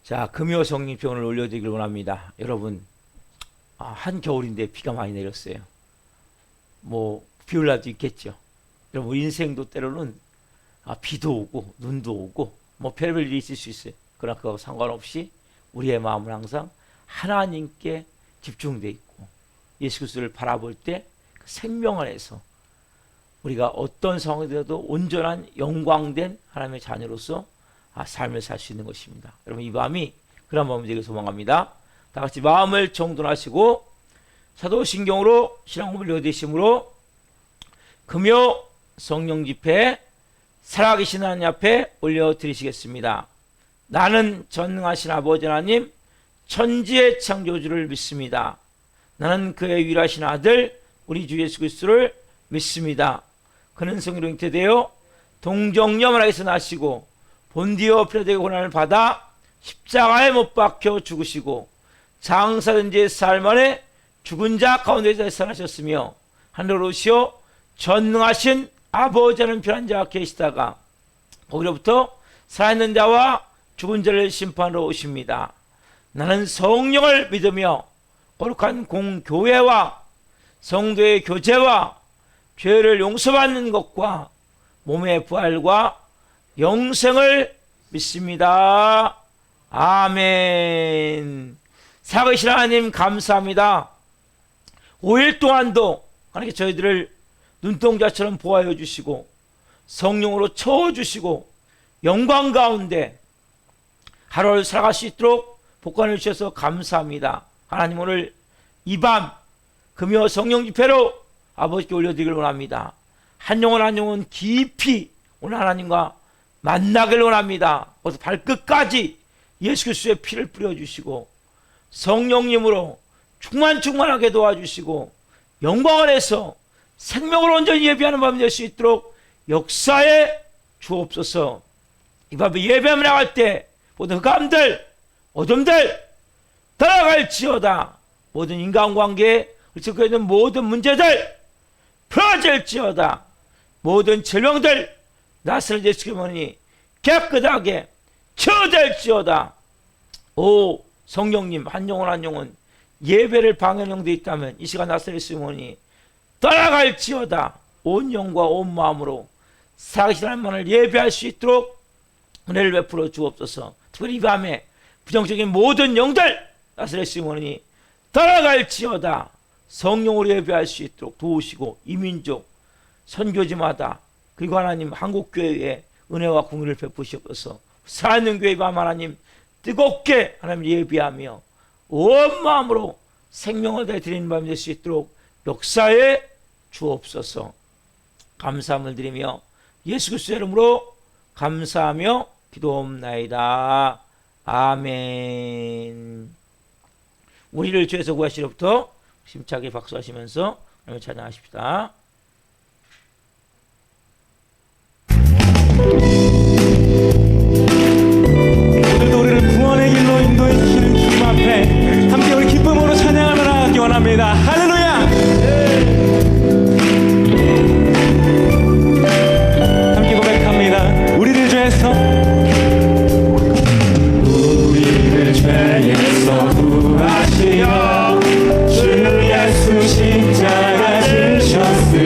자, 금요 성령편을 올려드리길 원합니다. 여러분, 한겨울인데 비가 많이 내렸어요. 비 올 날도 있겠죠. 여러분, 인생도 때로는 비도 오고 눈도 오고 별별 일이 있을 수 있어요. 그러나 그거 상관없이 우리의 마음은 항상 하나님께 집중되어 있고 예수 그리스도를 바라볼 때 그 생명 안에서 우리가 어떤 상황이 되어도 온전한 영광된 하나님의 자녀로서 삶을 살 수 있는 것입니다. 여러분, 이 밤이 그런 마음이 되길 소망합니다. 다 같이 마음을 정돈하시고 사도신경으로 신앙고백을 얻으심으로 금요 성령 집회 살아계신 하나님 앞에 올려드리시겠습니다. 나는 전능하신 아버지 하나님 천지의 창조주를 믿습니다. 나는 그의 유일하신 아들 우리 주 예수 그리스도를 믿습니다. 그는 성령으로 잉태되어 동정녀 마리아에서 나시고 본디오 피라도의 고난을 받아 십자가에 못 박혀 죽으시고 장사된 지 사흘 만에 죽은 자 가운데서 살아나셨으며 하늘로 오시어 전능하신 아버지 하나님 편한 자가 계시다가 거기로부터 살아있는 자와 죽은 자를 심판하러 오십니다. 나는 성령을 믿으며 거룩한 공교회와 성도의 교제와 죄를 용서받는 것과 몸의 부활과 영생을 믿습니다. 아멘. 살아계신 하나님 감사합니다. 5일 동안도 하나님께 저희들을 눈동자처럼 보호하여 주시고 성령으로 채워주시고 영광 가운데 하루를 살아갈 수 있도록 복권을 주셔서 감사합니다. 하나님, 오늘 이 밤 금요 성령 집회로 아버지께 올려드리길 원합니다. 한 영혼 한 영혼 깊이 오늘 하나님과 만나길 원합니다. 어서 발끝까지 예수 그리스도의 피를 뿌려주시고 성령님으로 충만하게 도와주시고 영광 안에서 생명을 온전히 예배하는 밤이 될 수 있도록 역사에 주옵소서. 이 밤에 예배하며 나갈 때 모든 흑암들 어둠들 따라갈지어다. 모든 인간관계에 얽혀 있는 모든 문제들 풀어질지어다. 모든 질병들 낯을 예수께서니 깨끗하게 치유될지어다. 오 성령님, 한 영혼 한 영혼 예배를 방해하는 데 있다면 이 시간 낯을 예수께서니 따라갈지어다. 온 영과 온 마음으로 살아계신 하나님만을 예배할 수 있도록 은혜를 베풀어 주옵소서. 특별히 이 밤에 부정적인 모든 영들 낯을 예수께서니 따라갈지어다. 성령으로 예배할 수 있도록 도우시고 이민족 선교지마다 그리고 하나님 한국교회에 은혜와 공의를 베푸시옵소서. 살아있는 교회 밤 하나님 뜨겁게 하나님 예배하며 온 마음으로 생명을 다해 드리는 밤이 될 수 있도록 역사에 주옵소서. 감사함을 드리며 예수 그리스도의 이름으로 감사하며 기도옵나이다. 아멘. 우리를 죄에서 구하시로부터 심차게 박수하시면서 하나님을 찬양하십시다. 오늘도 우리를 구원의 길로 인도해 주시는 주님 앞에 함께 우리 기쁨으로 찬양하며 나가기 원합니다. 할렐루야! 함께 고백합니다. 우리를 죄에서 구하시어 주 예수 십자가 지셨으니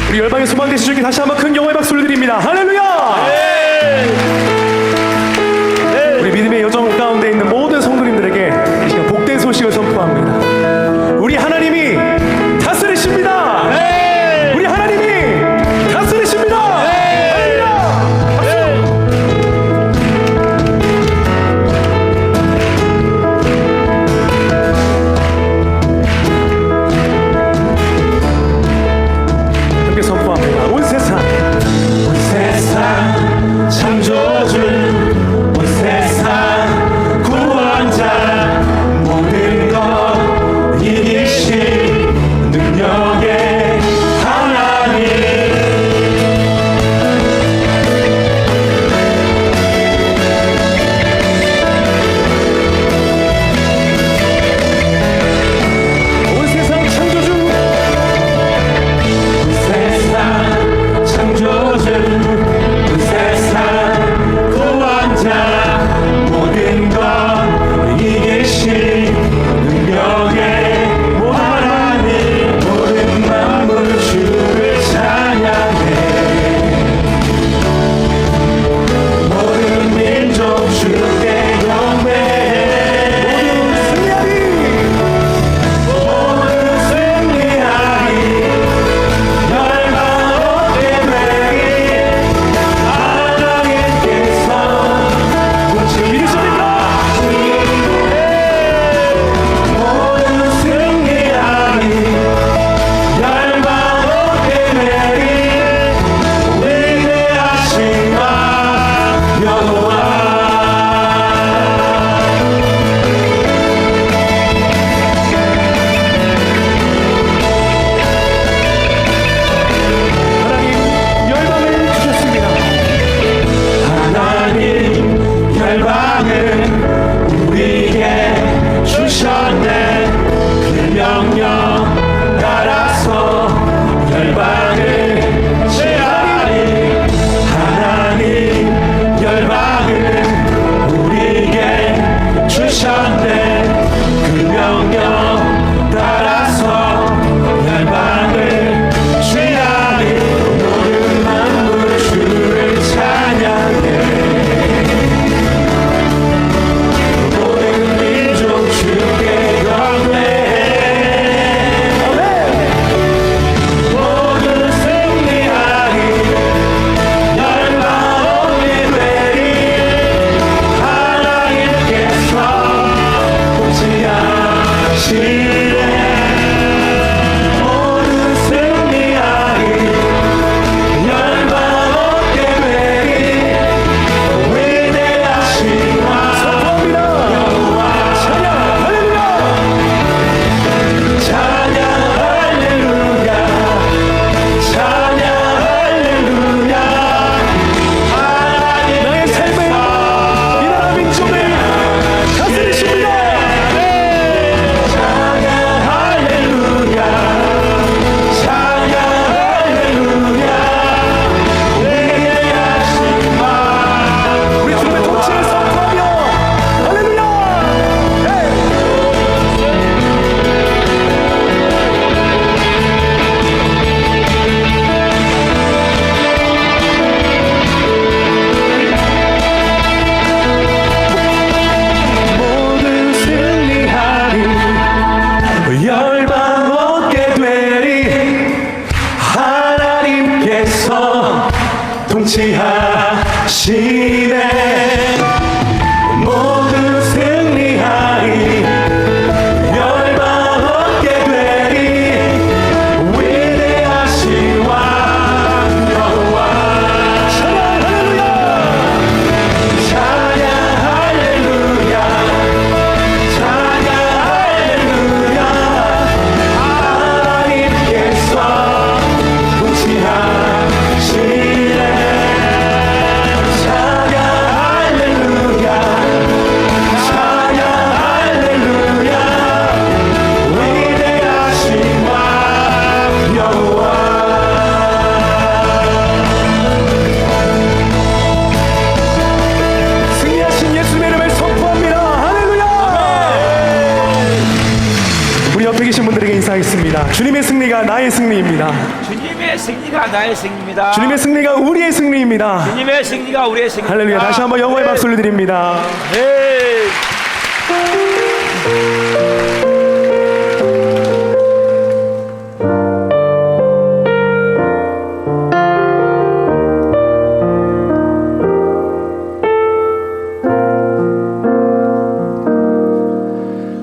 우리 열방의 소망 되신 주께 다시 한번 큰 영광의 박수를 드립니다. 할렐루야! 우리 믿음의 여정 가운데 있는 모든 성도님들에게 이 시간 복된 소식을 선포합니다. 우리 하나님이 다스리십니다. 우리 하나님이 다스리십니다. 할렐루야! 함께 선포합니다. 온 세상 창조주 온 세상 구원자 모든 것 이기신 능력의 하나님 온 세상 창조주 온 세상 창조주 온 세상 구원자 모든 것 이기신 능력의 하나님 모든 만물 주를 찬양해 모든 민족 주께 경배해 모든 승리하리 열방 어깨 매기 하나님께서 믿으십니까? 모든 승리하리 열방 어깨 매기 위대하신 나 여호와 하나님 열방을 주셨습니다. 하나님 열방을 우리에게 주셨네 그 명령 따라서 열방을 제하리 하나님 열방을 우리에게 주셨네 그 명령 따라서 열방을 취하리 모든 만물 주를 찬양해 모든 민족 주께 경배해 모든 승리하리 열방 어깨 되리 하나님께서 통치하시네 모든 승리하리 열방 어깨 되리 위대하신 여호와 찬양 할렐루야 찬양 할렐루야 나의 삶을 이 나라 민족을 다스리십니다. 찬양 할렐루야 찬양 할렐루야 위대하신 마 우리 주님의 통치를 선포하며 할렐루야! 모든 승리하리 열방 얻게 되리 하나님께서 통치하시네 모든 승리하리 열방 얻게 되리 위대하신 왕 여호와 찬양 할렐루야 찬양 할렐루야 하나님께서 통치하시네 찬양 할렐루야 찬양 할렐루야 위대하신 왕 여호와 승리하신 예수님의 이름을 선포합니다. 할렐루야! 우리 옆에 계신 분들에게 인사하겠습니다. 주님의 승리가 나의 승리입니다. 주님의 주님의 승리가 나의 승리입니다. 주님의 승리가 우리의 승리입니다. 주님의 승리가 우리의 승리입니다. 할렐루야. 다시 한번 영광의 박수를 드립니다. 네.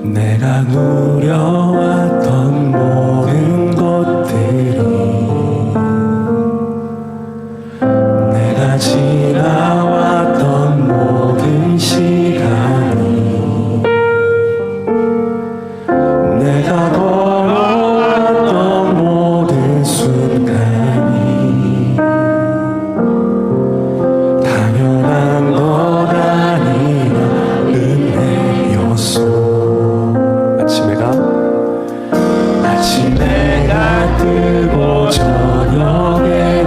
내가 누려왔던 모든 것들이 내가 지나왔던 모든 시간이 내가 걸어왔던 모든 순간이 당연한 것 아니라 은혜였소. 아침에가 뜨고 저녁에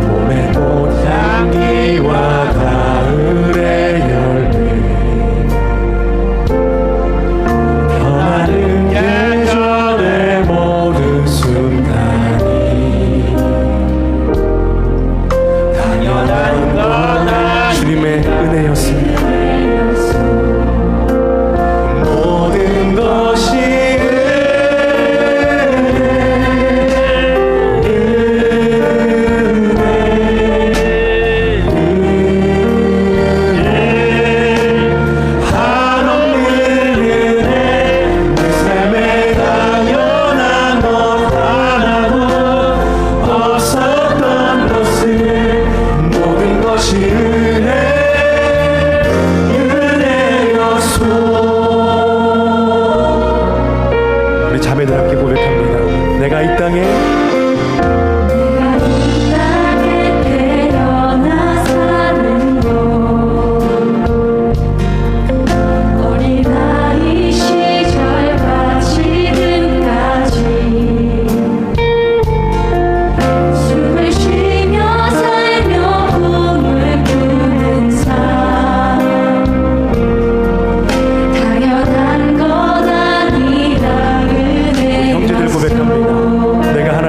봄의 꽃향기와 가을의 열매 변하는 계절의 모든 순간이 당연한 건 아니라 주님의 은혜였습니다. 모든 것이 한없는 은혜 내 삶에 당연한 것 하나도 없었던 것을 모든 것이 은혜였소. 우리 자매들 함께 고백합니다. 내가 이 땅에 태어나 사는 곳 어린아이 시절과 지금까지 숨을 쉬며 살며 꿈을 꾸는 삶 당연한 건 아니라 형제들 고백합니다. 내가 하나님의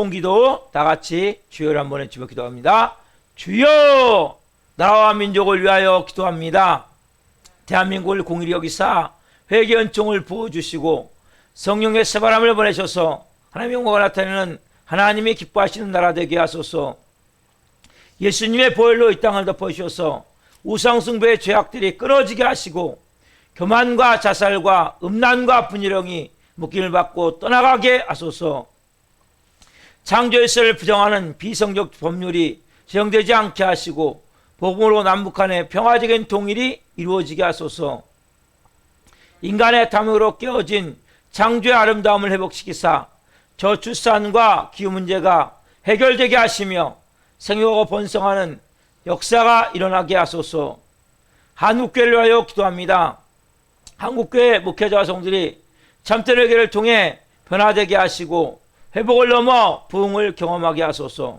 공동기도 다 같이 주여를 한번 외치며 기도합니다. 주여, 나라와 민족을 위하여 기도합니다. 대한민국을 공의히 여기사 회개 은총을 부어주시고 성령의 새바람을 보내셔서 하나님의 영광을 나타내는 하나님이 기뻐하시는 나라 되게 하소서. 예수님의 보혈로 이 땅을 덮어주셔서 우상숭배의 죄악들이 끊어지게 하시고 교만과 자살과 음란과 분열형이 묶임을 받고 떠나가게 하소서. 창조일설을 부정하는 비성적 법률이 제정되지 않게 하시고 복음으로 남북한의 평화적인 통일이 이루어지게 하소서. 인간의 탐욕으로 깨어진 창조의 아름다움을 회복시키사 저출산과 기후 문제가 해결되게 하시며 생육하고 번성하는 역사가 일어나게 하소서. 한국교회를 위하여 기도합니다. 한국교회 목회자와 성들이 참된 회개를 통해 변화되게 하시고 회복을 넘어 부흥을 경험하게 하소서.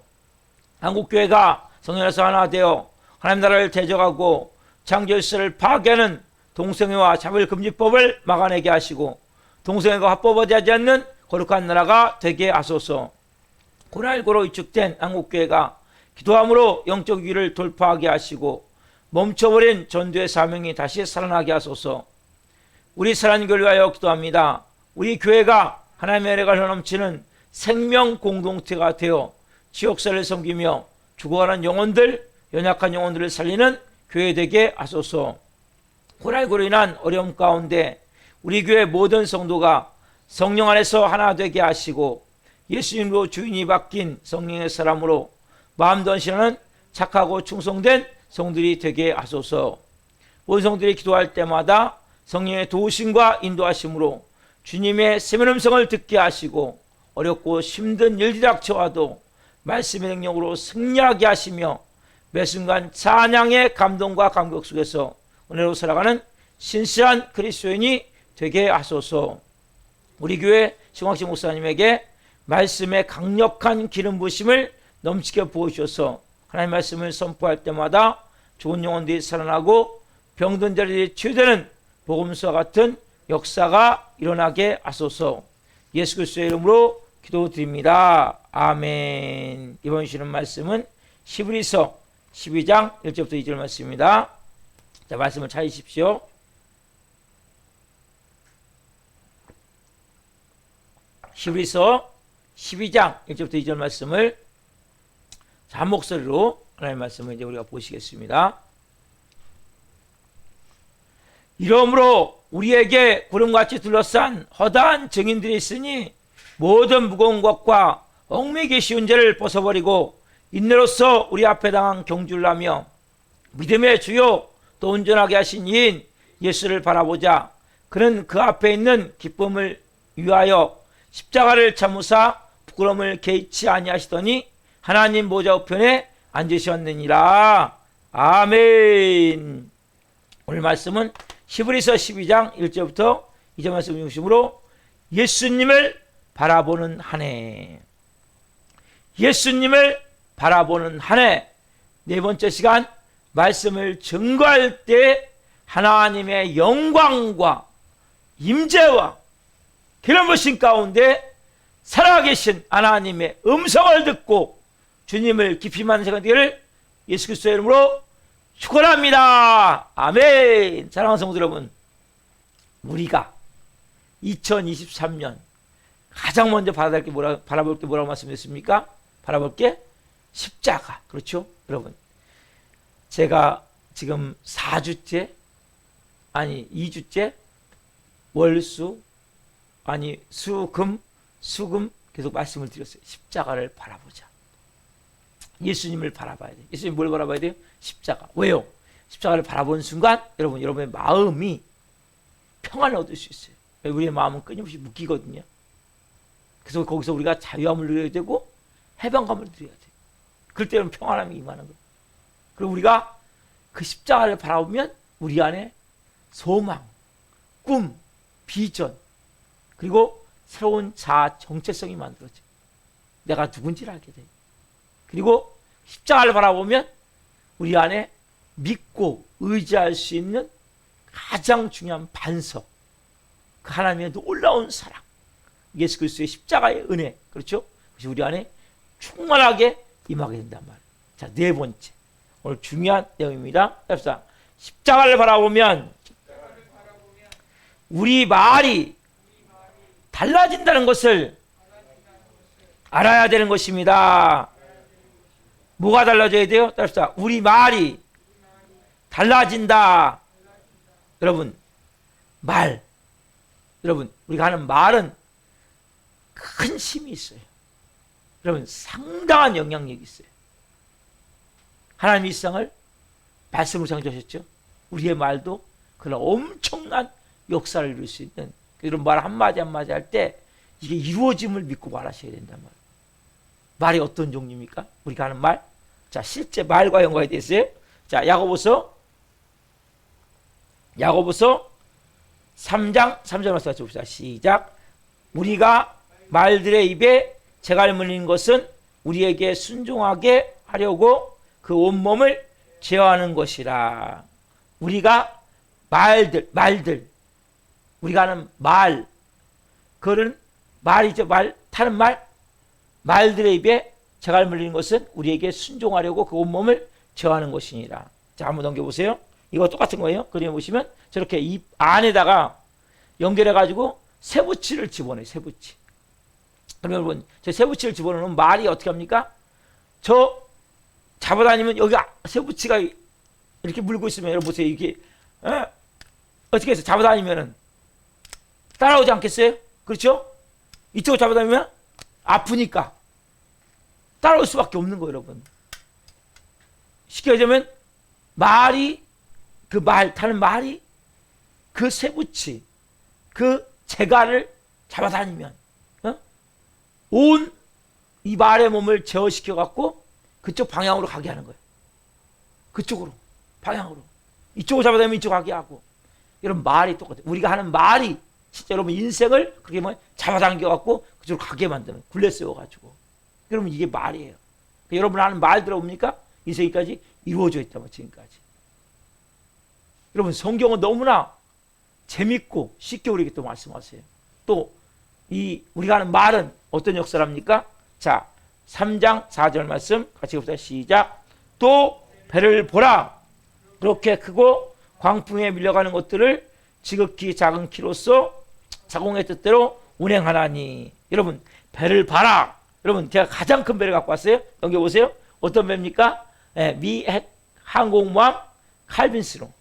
한국교회가 성령에서 하나 되어 하나님 나라를 대적하고 창조일설을 파괴하는 동성애와 차별금지법을 막아내게 하시고 동성애가 합법화되지 않는 거룩한 나라가 되게 하소서. 코로나19로 위축된 한국교회가 기도함으로 영적 위기를 돌파하게 하시고 멈춰버린 전도의 사명이 다시 살아나게 하소서. 우리 사랑하는 교회를 위하여 기도합니다. 우리 교회가 하나님의 은혜가 흘러넘치는 생명 공동체가 되어 지역사를 섬기며 죽어가는 영혼들, 연약한 영혼들을 살리는 교회 되게 하소서. 코로나19로 인한 어려움 가운데 우리 교회 모든 성도가 성령 안에서 하나 되게 하시고 예수님으로 주인이 바뀐 성령의 사람으로 마음 전신하는 착하고 충성된 성들이 되게 하소서. 모든 성들이 기도할 때마다 성령의 도우심과 인도하심으로 주님의 세면 음성을 듣게 하시고 어렵고 힘든 일들이 닥쳐와도 말씀의 능력으로 승리하게 하시며 매 순간 찬양의 감동과 감격 속에서 은혜로 살아가는 신실한 그리스도인이 되게 하소서. 우리 교회 신광식 목사님에게 말씀의 강력한 기름 부으심을 넘치게 부어주셔서 하나님의 말씀을 선포할 때마다 좋은 영혼들이 살아나고 병든 자들이 치유되는 복음서와 같은 역사가 일어나게 하소서. 예수 그리스도의 이름으로 기도드립니다. 아멘. 이번 주는 말씀은 히브리서 12장 1절부터 2절 말씀입니다. 자, 말씀을 찾으십시오. 히브리서 12장 1절부터 2절 말씀을 한 목소리로 하나님의 말씀을 이제 우리가 보시겠습니다. 이러므로 우리에게 구름같이 둘러싼 허다한 증인들이 있으니 모든 무거운 것과 얽매기 쉬운 죄를 벗어버리고 인내로서 우리 앞에 당한 경주를 하며 믿음의 주요 또 온전하게 하신 이인 예수를 바라보자. 그는 그 앞에 있는 기쁨을 위하여 십자가를 참으사 부끄러움을 개의치 아니하시더니 하나님 보좌 우편에 앉으셨느니라. 아멘. 오늘 말씀은 히브리서 12장 1절부터 2절 말씀 중심으로 예수님을 바라보는 한 해. 예수님을 바라보는 한 해. 네 번째 시간 말씀을 증거할 때 하나님의 영광과 임재와 기름 부으심 가운데 살아계신 하나님의 음성을 듣고 주님을 깊이 만난 시간 되기를 예수 그리스도의 이름으로 축원합니다. 아멘. 사랑하는 성도 여러분, 우리가 2023년 가장 먼저 바라볼 게 뭐라고 말씀드렸습니까? 바라볼 게 십자가. 그렇죠? 여러분, 제가 지금 4주째 아니 2주째 월수 아니 수금 계속 말씀을 드렸어요. 십자가를 바라보자. 예수님을 바라봐야 돼요. 예수님 뭘 바라봐야 돼요? 십자가. 왜요? 십자가를 바라보는 순간 여러분의 마음이 평안을 얻을 수 있어요. 우리의 마음은 끊임없이 묶이거든요. 그래서 거기서 우리가 자유함을 누려야 되고 해방감을 누려야 돼요. 그럴 때는 평안함이 임하는 거예요. 그리고 우리가 그 십자가를 바라보면 우리 안에 소망, 꿈, 비전, 그리고 새로운 자아 정체성이 만들어져요. 내가 누군지를 알게 돼요. 그리고 십자가를 바라보면 우리 안에 믿고 의지할 수 있는 가장 중요한 반석, 그 하나님의 놀라운 사랑, 예수 그리스도의 십자가의 은혜, 그렇죠? 그것이 우리 안에 충만하게 임하게 된단 말이에요. 자, 네 번째. 오늘 중요한 내용입니다. 자, 십자가를 바라보면 우리 말이 달라진다는 것을 알아야 되는 것입니다. 뭐가 달라져야 돼요? 자, 우리 말이 달라진다. 여러분, 여러분, 우리가 하는 말은 큰 힘이 있어요. 여러분, 상당한 영향력이 있어요. 하나님이 이 세상을 말씀으로 창조하셨죠. 우리의 말도 그런 엄청난 역사를 이룰 수 있는 이런 말 한마디 한마디 할 때 이게 이루어짐을 믿고 말하셔야 된단 말이에요. 말이 어떤 종류입니까? 우리가 하는 말. 자, 실제 말과 연관이 됐어요. 자, 야고보서 3장 3절 말씀 같이 봅시다. 시작. 우리가 말들의 입에 재갈 물린 것은 우리에게 순종하게 하려고 그 온몸을 제어하는 것이라. 우리가 말들 우리가 하는 말, 그거는 말이죠. 타는 말들의 입에 재갈 물리는 것은 우리에게 순종하려고 그 온몸을 제어하는 것이니라. 자, 한번 넘겨보세요. 이거 똑같은 거예요. 그림 보시면 저렇게 입 안에다가 연결해가지고 쇠붙이를 집어넣어요. 쇠붙이. 그럼 여러분, 저 쇠붙이를 집어넣으면 말이 어떻게 합니까? 저 잡아다니면 여기 쇠붙이가 이렇게 물고 있으면 여러분 보세요. 이게 어떻게 해서 잡아다니면은 따라오지 않겠어요? 그렇죠? 이쪽으로 잡아다니면 아프니까 따라올 수밖에 없는 거예요, 여러분. 쉽게 얘기하면 타는 말이 그 쇠붙이, 그 재갈을 잡아다니면 온 이 말의 몸을 제어시켜 갖고 그쪽 방향으로 가게 하는 거예요. 그쪽으로, 방향으로. 이쪽으로 잡아다니면 이쪽으로 가게 하고. 이런 말이 똑같아요. 우리가 하는 말이 진짜 여러분 인생을 그렇게 잡아당겨 갖고 그쪽으로 가게 만드는, 굴레 세워 가지고. 여러분 이게 말이에요. 그러니까 여러분 하는 말 들어봅니까? 인생까지 이루어져 있다면 지금까지. 여러분 성경은 너무나 재밌고 쉽게 우리에게 또 말씀하세요. 또 우리가 하는 말은 어떤 역사를 합니까? 자, 3장 4절 말씀 같이 봅시다. 시작. 또 배를 보라. 그렇게 크고 광풍에 밀려가는 것들을 지극히 작은 키로서 자공의 뜻대로 운행하나니. 여러분 배를 봐라. 여러분 제가 가장 큰 배를 갖고 왔어요. 넘겨보세요. 어떤 배입니까? 미 핵 항공모함 칼빈스로.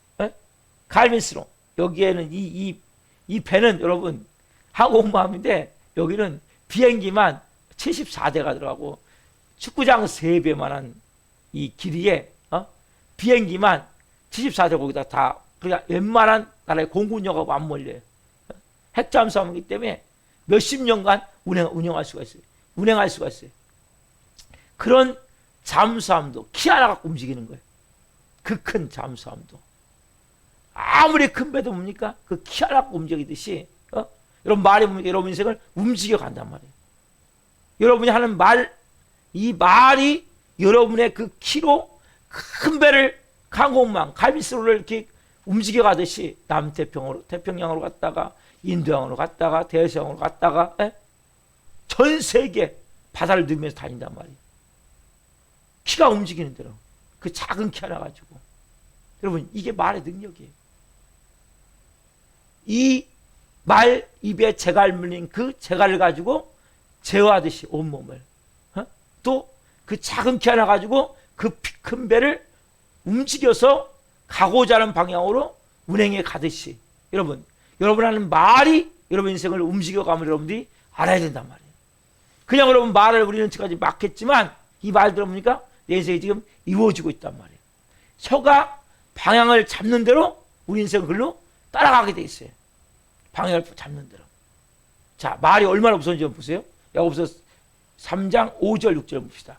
칼빈스로. 여기에는 이 배는 여러분 항공모함인데 여기는 비행기만 74대가 들어가고 축구장 3배만한 이 길이에 비행기만 74대 거기다 다 그러니까 웬만한 나라의 공군력하고 안 몰려요. 핵잠수함이기 때문에 몇십 년간 운영할 수가 있어요. 운행할 수가 있어요. 그런 잠수함도 키 하나 갖고 움직이는 거예요. 그 큰 잠수함도. 아무리 큰 배도 뭡니까? 그 키 하나 갖고 움직이듯이 여러분 말이 뭡니까? 여러분 인생을 움직여 간단 말이에요. 여러분이 하는 말, 이 말이 여러분의 그 키로 큰 배를 항공모함, 칼빈스로를 이렇게 움직여 가듯이 태평양으로 갔다가 인도양으로 갔다가 대서양으로 갔다가 전 세계 바다를 누비면서 다닌단 말이에요. 키가 움직이는 대로 그 작은 키 하나 가지고. 여러분 이게 말의 능력이에요. 이 말 입에 재갈 물린 그 재갈을 가지고 제어하듯이 온몸을 또 그 작은 키 하나 가지고 그 큰 배를 움직여서 가고자 하는 방향으로 운행해 가듯이 여러분 하는 말이 여러분 인생을 움직여가면 여러분들이 알아야 된단 말이에요. 그냥 여러분 말을 우리는 지금까지 막 했지만 이 말 들어보니까 내 인생이 지금 이루어지고 있단 말이에요. 혀가 방향을 잡는 대로 우리 인생은 글로 따라가게 돼 있어요. 방향을 잡는 대로. 자, 말이 얼마나 무서운지 한번 보세요. 야고보서 3장 5절 6절 봅시다.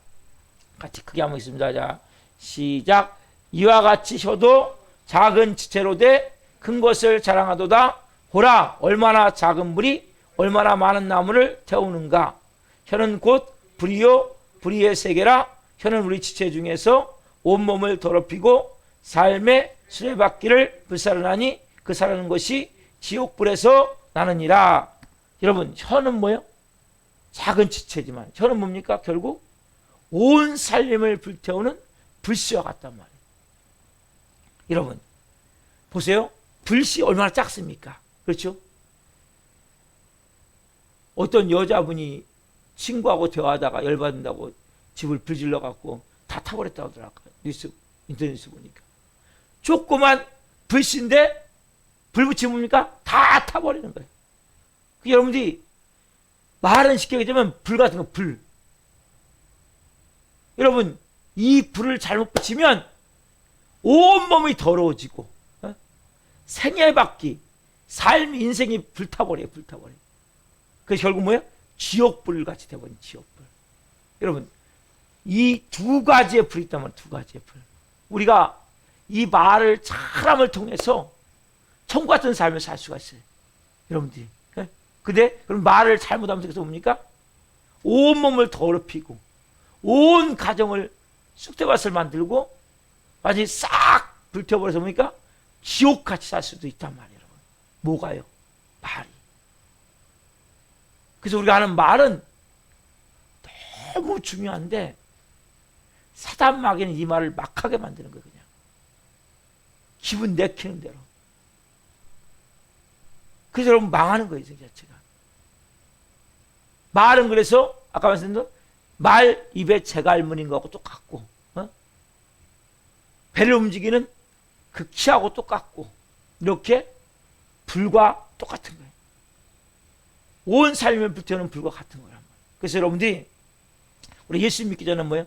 같이 크게 한번 있습니다. 자, 시작. 이와 같이 혀도 작은 지체로 돼 큰 것을 자랑하도다. 보라, 얼마나 작은 물이 얼마나 많은 나무를 태우는가. 혀는 곧 불이요 불의의 세계라. 혀는 우리 지체 중에서 온몸을 더럽히고 삶의 수레바퀴를 불사르나니 그 사르는 것이 지옥불에서 나느니라. 여러분 혀는 뭐예요? 작은 지체지만 저는 뭡니까? 결국 온 삶을 불태우는 불씨와 같단 말이에요. 여러분 보세요. 불씨 얼마나 작습니까? 그렇죠? 어떤 여자분이 친구하고 대화하다가 열받는다고 집을 불질러 갖고 다 타버렸다고 하더라고요. 인터넷 뉴스 보니까. 조그만 불씨인데 불 붙이면 뭡니까? 다 타버리는 거예요. 여러분들이 말은 쉽게 얘기하면 불 같은 거 불. 여러분 이 불을 잘못 붙이면 온몸이 더러워지고 생애받기 삶 인생이 불타버려요. 불타버려요. 그래서 결국 뭐예요? 지옥불 같이 돼버린 지옥불. 여러분 이 두 가지의 불이 있다면 두 가지의 불. 우리가 이 말을 사람을 통해서 천국 같은 삶을 살 수가 있어요. 여러분들이. 근데 그럼 말을 잘못하면서 그래서 뭡니까? 온몸을 더럽히고 온 가정을 쑥대밭을 만들고 완전히 싹 불태워버려서 뭡니까? 지옥같이 살 수도 있단 말이에요. 여러분. 뭐가요? 말이. 그래서 우리가 하는 말은 너무 중요한데 사단 마귀는 이 말을 막하게 만드는 거예요. 그냥 기분 내키는 대로. 그래서 여러분 망하는 거예요. 인생 자체가. 말은 그래서 아까 말씀드린 말 입에 재갈 무늬인 거하고 똑같고 배를 움직이는 그 키하고 똑같고 이렇게 불과 똑같은 거예요. 온 삶을 불태우는 불과 같은 거란 말이에요. 그래서 여러분들이 우리 예수 믿기 전에 뭐예요?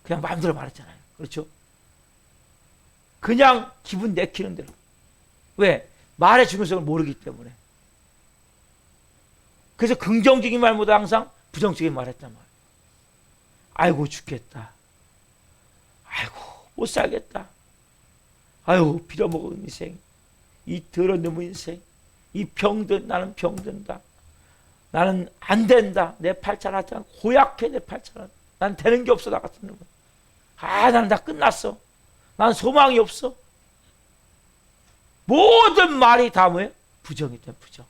그냥 마음대로 말했잖아요. 그렇죠? 그냥 기분 내키는 대로. 왜? 말의 중요성을 모르기 때문에. 그래서 긍정적인 말보다 항상 부정적인 말 했단 말이에요. 아이고 죽겠다. 아이고 못 살겠다. 아유 빌어먹은 인생. 이 더러운 놈의 인생. 이 병든 나는 병든다. 나는 안 된다. 내 팔자는 하여튼 고약해. 내 팔자는. 난 되는 게 없어. 나 같은 놈은. 나는 다 끝났어. 난 소망이 없어. 모든 말이 다 뭐예요? 부정이 돼. 부정.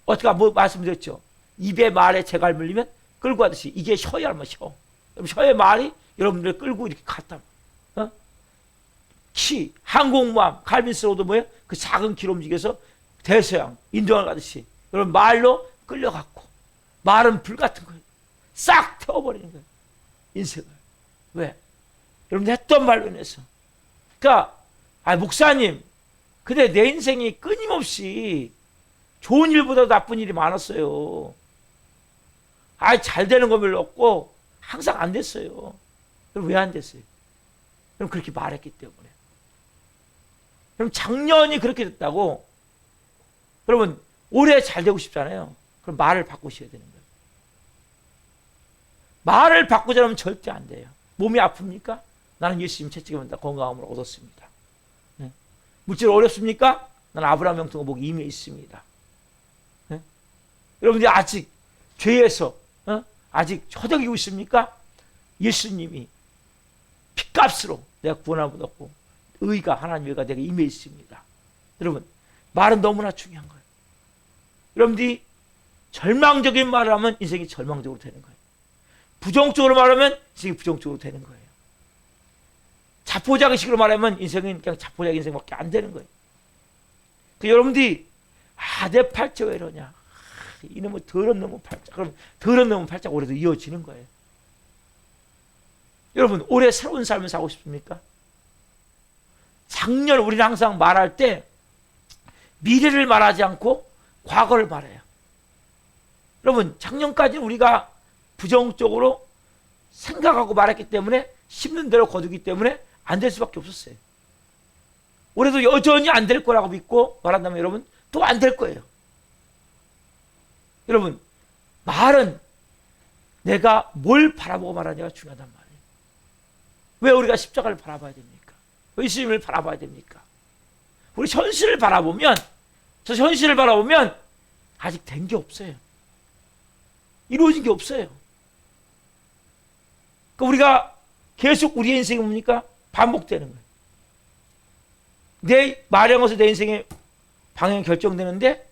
어떻게 뭐 말씀드렸죠? 입에 말에 재갈 물리면 끌고 가듯이 이게 혀야 뭐 혀. 혀의 말이 여러분들을 끌고 이렇게 갔다. 키, 항공모함, 갈빈스로도 뭐예요? 그 작은 키로 움직여서 대서양, 인도양 가듯이 여러분 말로 끌려갔고 말은 불 같은 거예요. 싹 태워버리는 거예요. 인생을. 왜? 여러분들 했던 말로 인해서. 그러니까 목사님 근데 내 인생이 끊임없이 좋은 일보다 나쁜 일이 많았어요. 잘 되는 거 별로 없고 항상 안 됐어요. 그럼 왜 안 됐어요? 그럼 그렇게 말했기 때문에. 그럼 작년이 그렇게 됐다고 여러분 올해 잘 되고 싶잖아요. 그럼 말을 바꾸셔야 되는 거예요. 말을 바꾸자면 절대 안 돼요. 몸이 아픕니까? 나는 예수님 채찍입니다. 건강함을 얻었습니다. 네? 물질 어렵습니까? 나는 아브라함 영통의 복이 이미 있습니다. 네? 여러분들이 아직 죄에서 아직 허덕이고 있습니까? 예수님이 핏값으로 내가 구원함을 얻었고 의가 하나님의 의가 내게 임해 있습니다. 여러분 말은 너무나 중요한 거예요. 여러분들이 절망적인 말을 하면 인생이 절망적으로 되는 거예요. 부정적으로 말하면 인생이 부정적으로 되는 거예요. 자포자기식으로 말하면 인생은 그냥 자포자기 인생밖에 안 되는 거예요. 그 여러분들이 내 팔자 왜 이러냐? 이놈의 더러운 놈의 팔자. 그럼 더러운 놈의 팔자가 올해도 이어지는 거예요. 여러분 올해 새로운 삶을 사고 싶습니까? 작년 우리는 항상 말할 때 미래를 말하지 않고 과거를 말해요. 여러분 작년까지 우리가 부정적으로 생각하고 말했기 때문에 심는 대로 거두기 때문에 안 될 수밖에 없었어요. 올해도 여전히 안 될 거라고 믿고 말한다면 여러분 또 안 될 거예요. 여러분 말은 내가 뭘 바라보고 말하냐가 중요하단 말이에요. 왜 우리가 십자가를 바라봐야 됩니까? 왜 예수님을 바라봐야 됩니까? 우리 현실을 바라보면 아직 된 게 없어요. 이루어진 게 없어요. 그러니까 우리가 계속 우리의 인생이 뭡니까? 반복되는 거예요. 내 마령어서 내 인생의 방향이 결정되는데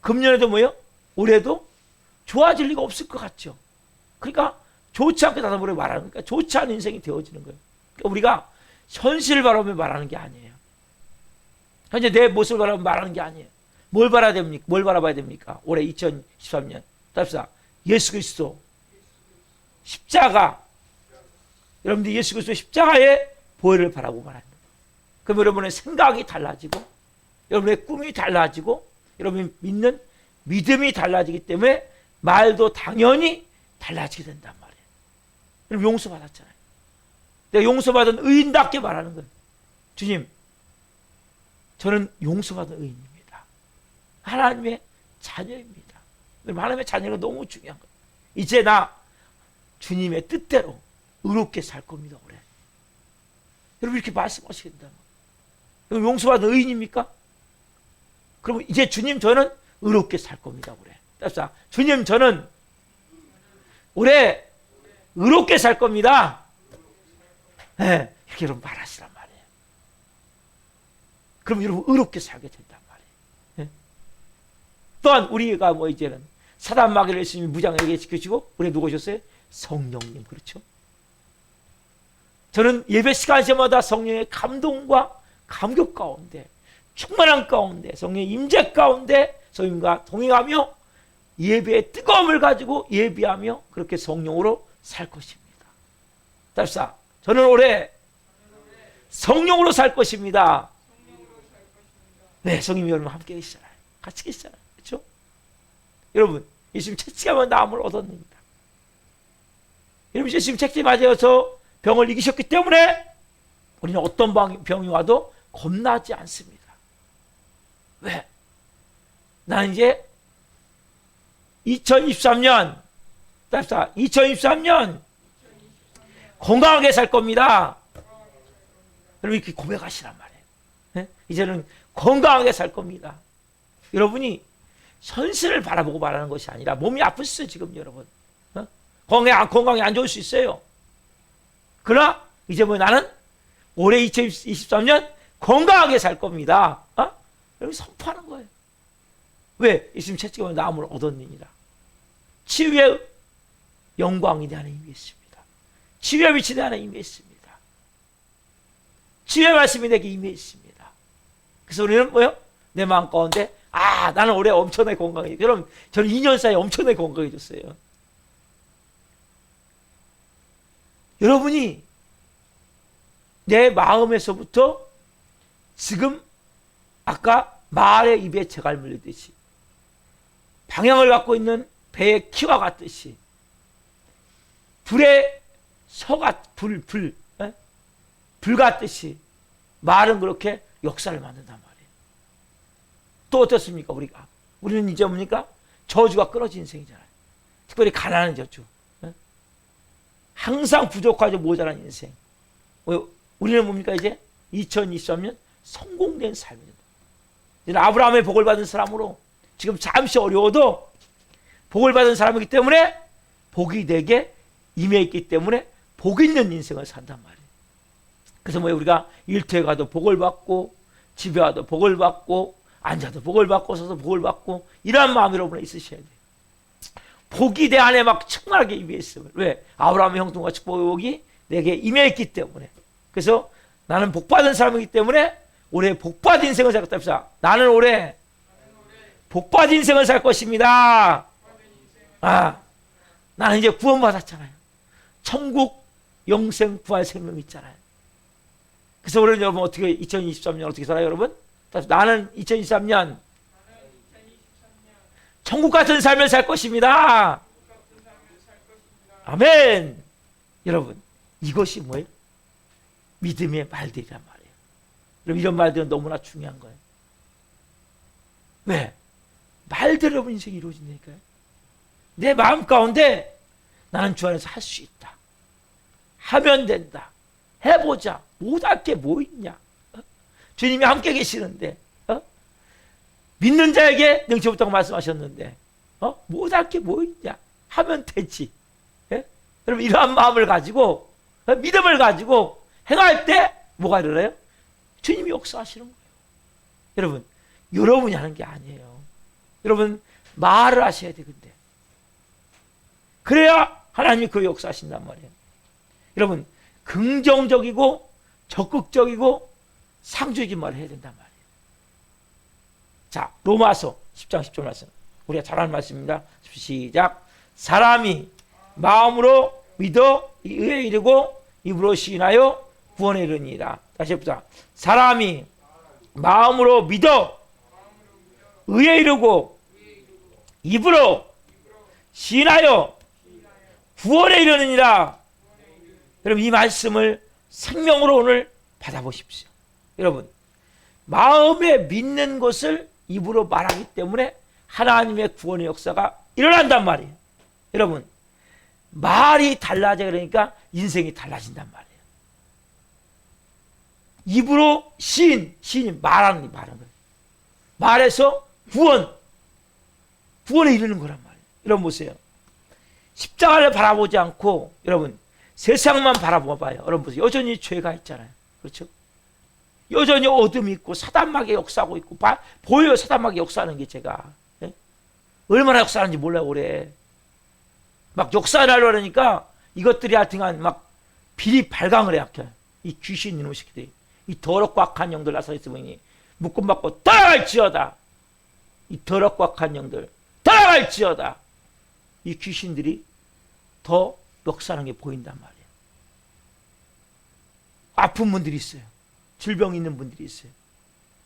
금년에도 뭐예요? 올해도 좋아질 리가 없을 것 같죠. 그러니까 좋지 않게 다다버려 말하는 거니까 좋지 않은 인생이 되어지는 거예요. 그러니까 우리가 현실을 바라보며 말하는 게 아니에요. 현재 내 모습을 바라보며 말하는 게 아니에요. 뭘 바라야 됩니까? 뭘 바라봐야 됩니까? 올해 2023년. 답사. 예수 그리스도. 십자가. 여러분들 예수 그리스도 십자가의 보혈을 바라보고 말합니다. 그럼 여러분의 생각이 달라지고, 여러분의 꿈이 달라지고, 여러분이 믿는 믿음이 달라지기 때문에 말도 당연히 달라지게 된단 말이에요. 여러분 용서받았잖아요. 내가 용서받은 의인답게 말하는 거예요. 주님, 저는 용서받은 의인입니다. 하나님의 자녀입니다. 하나님의 자녀가 너무 중요한 거예요. 이제 나 주님의 뜻대로 의롭게 살 겁니다. 올해. 여러분 이렇게 말씀하시게 된다. 여러분 용서받은 의인입니까? 그럼 이제 주님 저는 의롭게 살 겁니다. 올해. 답사. 주님 저는 올해 의롭게 살 겁니다. 네, 이렇게 여러분 말하시란 말이에요. 그럼 여러분 의롭게 살게 된단 말이에요. 네? 또한 우리가 뭐 이제는 사단 마귀를 열심히 무장하게 지켜주고 우리 누구 오셨어요? 성령님. 그렇죠? 저는 예배 시간마다 성령의 감동과 감격 가운데 충만한 가운데 성령의 임재 가운데 성령과 동행하며 예배의 뜨거움을 가지고 예배하며 그렇게 성령으로 살 것입니다. 답사. 저는 올해 성령으로 살 것입니다. 네, 성령님 여러분 함께 계시잖아요. 같이 계시잖아요. 그렇죠? 여러분, 예수님 채찍하면 나음을 얻었습니다. 여러분, 예수님 채찍 맞아서 병을 이기셨기 때문에 우리는 어떤 병이 와도 겁나지 않습니다. 왜? 나는 이제 2023년 건강하게 살 겁니다. 여러분 이렇게 고백하시란 말이에요. 네? 이제는 건강하게 살 겁니다. 여러분이 현실을 바라보고 말하는 것이 아니라 몸이 아프시죠 지금 여러분. 어? 건강이 안 좋을 수 있어요. 그러나 이제 뭐 나는 올해 2023년 건강하게 살 겁니다. 여러분 선포하는 거예요. 왜? 예수님 채찍으로 나음을 얻었느니라. 치유의 영광이 내 안에 임해 있습니다. 치유의 빛이 내 안에 임해 있습니다. 치유의 말씀이 내게 임해 있습니다. 그래서 우리는 뭐요? 내 마음 가운데 나는 올해 엄청나게 건강해졌어요. 여러분 저는 2년 사이에 엄청나게 건강해졌어요. 여러분이 내 마음에서부터 지금 아까 말의 입에 재갈 물리듯이 방향을 갖고 있는 배의 키와 같듯이 불에 불 같듯이 말은 그렇게 역사를 만든단 말이에요. 또 어떻습니까? 우리는 이제 뭡니까? 저주가 끊어진 인생이잖아요. 특별히 가난한 저주. 항상 부족하죠. 모자란 인생. 우리는 뭡니까? 이제 2023년 성공된 삶입니다. 이제 아브라함의 복을 받은 사람으로 지금 잠시 어려워도 복을 받은 사람이기 때문에 복이 내게 임해 있기 때문에 복 있는 인생을 산단 말이에요. 그래서 우리가 일터에 가도 복을 받고 집에 와도 복을 받고 앉아도 복을 받고 서서 복을 받고 이러한 마음이 여러분 있으셔야 돼요. 복이 내 안에 막 충만하게 임해 있어요. 왜? 아브라함의 형통과 축복이 내게 임해 있기 때문에. 그래서 나는 복 받은 사람이기 때문에 올해 복 받은 인생을 살 것이다. 나는 올해 복 받은 인생을 살 것입니다. 나는 이제 구원받았잖아요. 천국 영생 부활 생명이 있잖아요. 그래서 우리는 여러분 어떻게 2023년 어떻게 살아요 여러분? 나는 2023년 천국 같은 삶을 살 것입니다. 아멘. 여러분 이것이 뭐예요? 믿음의 말들이란 말이에요. 여러분 이런 말들은 너무나 중요한 거예요. 왜? 말대로 여러분 인생이 이루어진다니까요. 내 마음 가운데 나는 주 안에서 할 수 있다. 하면 된다. 해보자. 못할 게 뭐 있냐. 주님이 함께 계시는데 믿는 자에게 능치 못하고 말씀하셨는데 못할 게 뭐 있냐. 하면 되지. 예? 여러분 이러한 마음을 가지고 믿음을 가지고 행할 때 뭐가 일어나요? 주님이 역사하시는 거예요. 여러분 여러분이 하는 게 아니에요. 여러분 말을 하셔야 돼. 근데 그래야 하나님이 그 역사하신단 말이에요. 여러분, 긍정적이고 적극적이고 상주적인 말을 해야 된단 말이에요. 자, 로마서 10장 10절 말씀, 우리가 잘 아는 말씀입니다. 시작. 사람이 마음으로 믿어 의에 이르고 입으로 시인하여 구원에 이르니라. 다시 해보자. 사람이 마음으로 믿어 의에 이르고 입으로 시인하여 구원에 이르느니라. 여러분, 이 말씀을 생명으로 오늘 받아보십시오. 여러분, 마음에 믿는 것을 입으로 말하기 때문에 하나님의 구원의 역사가 일어난단 말이에요. 여러분, 말이 달라져. 그러니까 인생이 달라진단 말이에요. 입으로 시인이 말하는 거예요. 말해서 구원에 이르는 거란 말이에요. 여러분 보세요. 십자가를 바라보지 않고 여러분 세상만 바라봐봐요. 여러분 보세요. 여전히 죄가 있잖아요. 그렇죠? 여전히 어둠이 있고 사단마귀 역사하고 있고 보여요. 사단마귀 역사하는 게 제가. 예? 얼마나 역사하는지 몰라요. 올해 막 역사를 하려고 하니까 이것들이 하여튼간 막 비리 발광을 해요. 이 귀신 이놈의 새끼들이, 이 더럽고 악한 영들 나서 있으니 묶음받고 떠나갈지어다. 이 더럽고 악한 영들 떠나갈지어다. 이 귀신들이 더 역사하는 게 보인단 말이에요. 아픈 분들이 있어요. 질병 있는 분들이 있어요.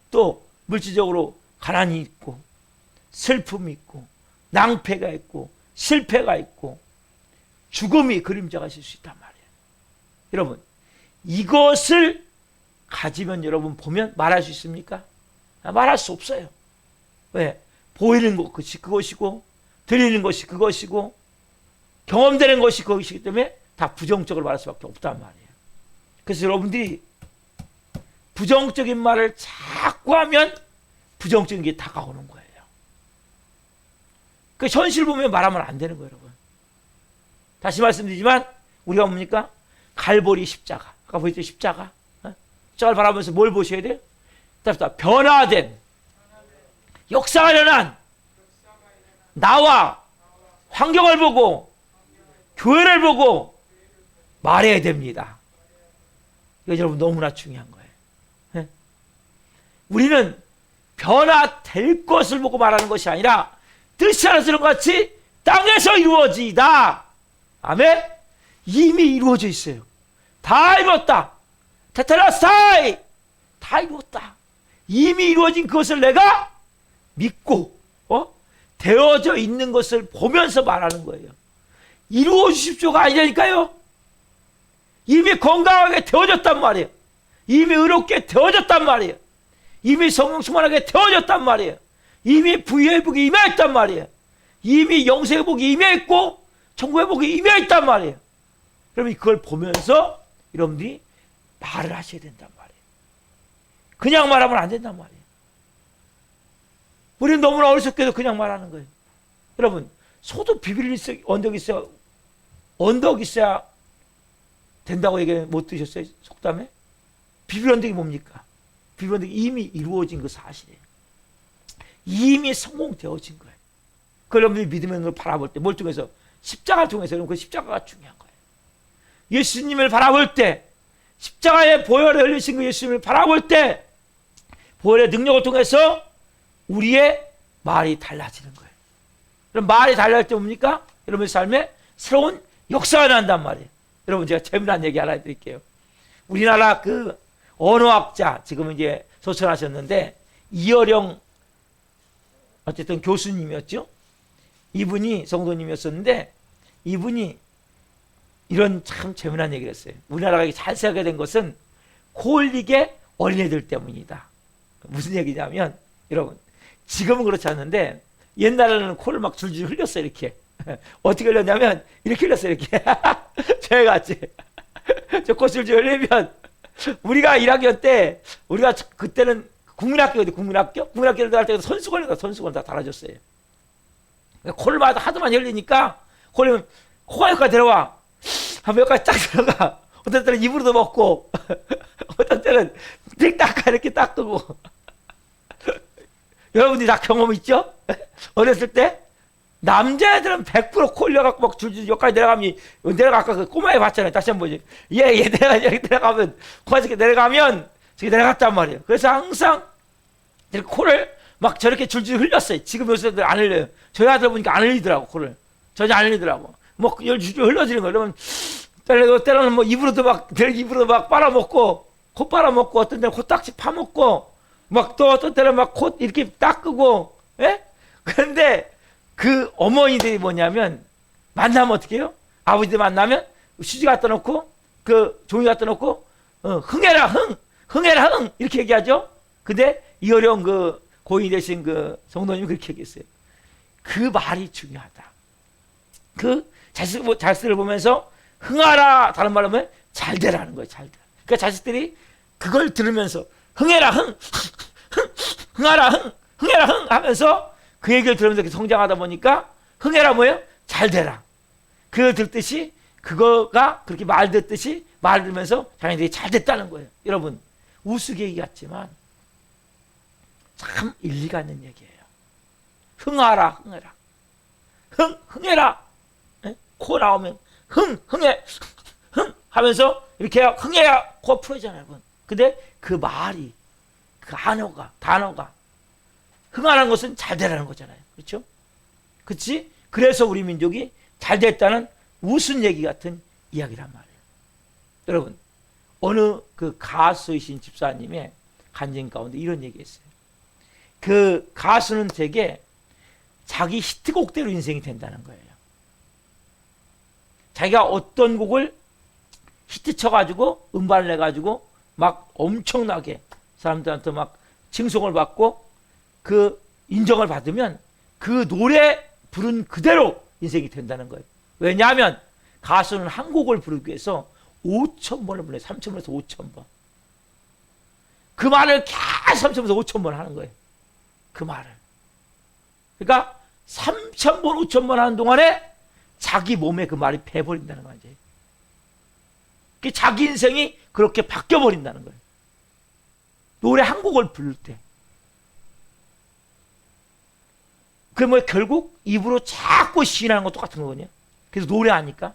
또 물질적으로 가난이 있고 슬픔이 있고 낭패가 있고 실패가 있고 죽음이 그림자가 있을 수 있단 말이에요. 여러분, 이것을 가지면 여러분 보면 말할 수 있습니까? 말할 수 없어요. 왜? 보이는 것이 그것이고 들리는 것이 그것이고 경험되는 것이 그것이기 때문에 다 부정적으로 말할 수밖에 없단 말이에요. 그래서 여러분들이 부정적인 말을 자꾸 하면 부정적인 게 다가오는 거예요. 그 현실 보면 말하면 안 되는 거예요, 여러분. 다시 말씀드리지만 우리가 뭡니까? 갈보리 십자가. 아까 보였죠? 십자가. 십자가를 바라보면서 뭘 보셔야 돼요? 변화된 역사가 일어난 나와 환경을 보고 교회를 보고 말해야 됩니다. 이거 여러분 너무나 중요한 거예요. 네? 우리는 변화될 것을 보고 말하는 것이 아니라 뜻이 하나처럼 같이 땅에서 이루어지다. 아멘? 이미 이루어져 있어요. 다 이루었다. 테텔라스타이! 다 이루었다. 이미 이루어진 그것을 내가 믿고 되어져 있는 것을 보면서 말하는 거예요. 이루어 주십시오가 아니라니까요. 이미 건강하게 되어졌단 말이에요. 이미 의롭게 되어졌단 말이에요. 이미 성령 충만하게 되어졌단 말이에요. 이미 부의 복이 임해있단 말이에요. 이미 영생의 복이 임해있고 천국의 복이 임해있단 말이에요. 그러면 그걸 보면서 여러분들이 말을 하셔야 된단 말이에요. 그냥 말하면 안 된단 말이에요. 우리는 너무나 어리석게도 그냥 말하는 거예요. 여러분, 소도 비빌 언덕이 있어야 된다고 얘기 못 드셨어요? 속담에? 비빌 언덕이 뭡니까? 비빌 언덕이 이미 이루어진 그 사실이에요. 이미 성공되어진 거예요. 그 여러분들이 믿음의 눈을 바라볼 때 뭘 통해서? 십자가를 통해서. 여러분, 그 십자가가 중요한 거예요. 예수님을 바라볼 때, 십자가의 보혈에 흘리신 그 예수님을 바라볼 때 보혈의 능력을 통해서 우리의 말이 달라지는 거예요. 그럼 말이 달라질 때 뭡니까? 여러분의 삶에 새로운 역사가 난단 말이에요. 여러분, 제가 재미난 얘기 하나 해드릴게요. 우리나라 그 언어학자, 지금 이제 소천하셨는데 이어령 어쨌든 교수님이었죠. 이분이 성도님이었었는데 이분이 이런 참 재미난 얘기를 했어요. 우리나라가 잘 살게 된 것은 코올릭의 어린애들 때문이다. 무슨 얘기냐면 여러분, 지금은 그렇지 않는데 옛날에는 코를 막 줄줄 흘렸어요. 이렇게. 어떻게 흘렸냐면 이렇게 흘렸어요. 이렇게. 저희같이. 저 코 줄줄 흘리면 우리가 1학년 때 우리가 그때는 국민학교거든요. 국민학교를 할 때 선수권 다 달아줬어요. 코를 하도 많이 흘리니까 코가 여기까지 들어와. 한 여기까지 딱 들어가. 어떤 때는 입으로도 먹고 어떤 때는 틱 닦아 이렇게 닦고 여러분들이 다 경험 있죠? 어렸을 때 남자애들은 100% 콜려갖고 막 줄줄 여기까지 내려가면 내가 아까 그 꼬마애 봤잖아요. 다시 한번 보지. 얘 내가 여기 내려가면 코가 내려가면 저기 내려갔단 말이에요. 그래서 항상 이렇게 코를 막 저렇게 줄줄 흘렸어요. 지금 요새들 안 흘려요. 저희 아들 보니까 안 흘리더라고, 코를. 전혀 안 흘리더라고. 뭐 줄줄 흘러지는 거. 그러면 때로는 뭐 입으로도 막 빨아먹고 코 빨아먹고 어떤 데는 코딱지 파먹고 막 또 어떤 때는 막 코 이렇게 닦고, 예? 그런데 그 어머니들이 뭐냐면 만나면 어떻게 해요? 아버지들 만나면 휴지 갖다 놓고 그 종이 갖다 놓고 흥해라 흥해라 흥 이렇게 얘기하죠. 근데 이 어려운 그 고인이 되신 그 성도님이 그렇게 얘기했어요. 그 말이 중요하다. 그 자식을 보면서 흥하라 다른 말로 하면 잘 되라는 거예요. 잘 되라. 그러니까 자식들이 그걸 들으면서 흥해라 흥하라 흥해라 흥 하면서 그 얘기를 들으면서 이렇게 성장하다 보니까 흥해라 뭐예요? 잘 되라. 그걸 듣듯이 그거가 그렇게 말 듣듯이 말 들으면서 자기들이 잘 됐다는 거예요. 여러분 우스갯기 같지만 참 일리가 있는 얘기예요. 흥하라 흥해라 흥해라. 에? 코 나오면 흥해 흥 하면서 이렇게 흥해야 코가 풀어지잖아요. 여러분. 근데 그 말이 그 단어가 흥하는 것은 잘 되라는 거잖아요. 그렇죠? 그렇지? 그래서 우리 민족이 잘 됐다는 무슨 얘기 같은 이야기란 말이에요. 여러분 어느 그 가수이신 집사님의 간증 가운데 이런 얘기했어요. 그 가수는 되게 자기 히트곡대로 인생이 된다는 거예요. 자기가 어떤 곡을 히트 쳐가지고 음반을 내가지고 막 엄청나게 사람들한테 막 칭송을 받고 그 인정을 받으면 그 노래 부른 그대로 인생이 된다는 거예요. 왜냐하면 가수는 한 곡을 부르기 위해서 5,000번을 불러요. 3,000번에서 5,000번. 그 말을 계속 3,000번에서 5,000번 하는 거예요. 그 말을. 그러니까 3,000번, 5,000번 하는 동안에 자기 몸에 그 말이 배버린다는 거죠. 자기 인생이 그렇게 바뀌어버린다는 거예요. 노래 한 곡을 부를 때. 그 뭐 결국 입으로 자꾸 시인하는 거 똑같은 거거든요. 그래서 노래하니까.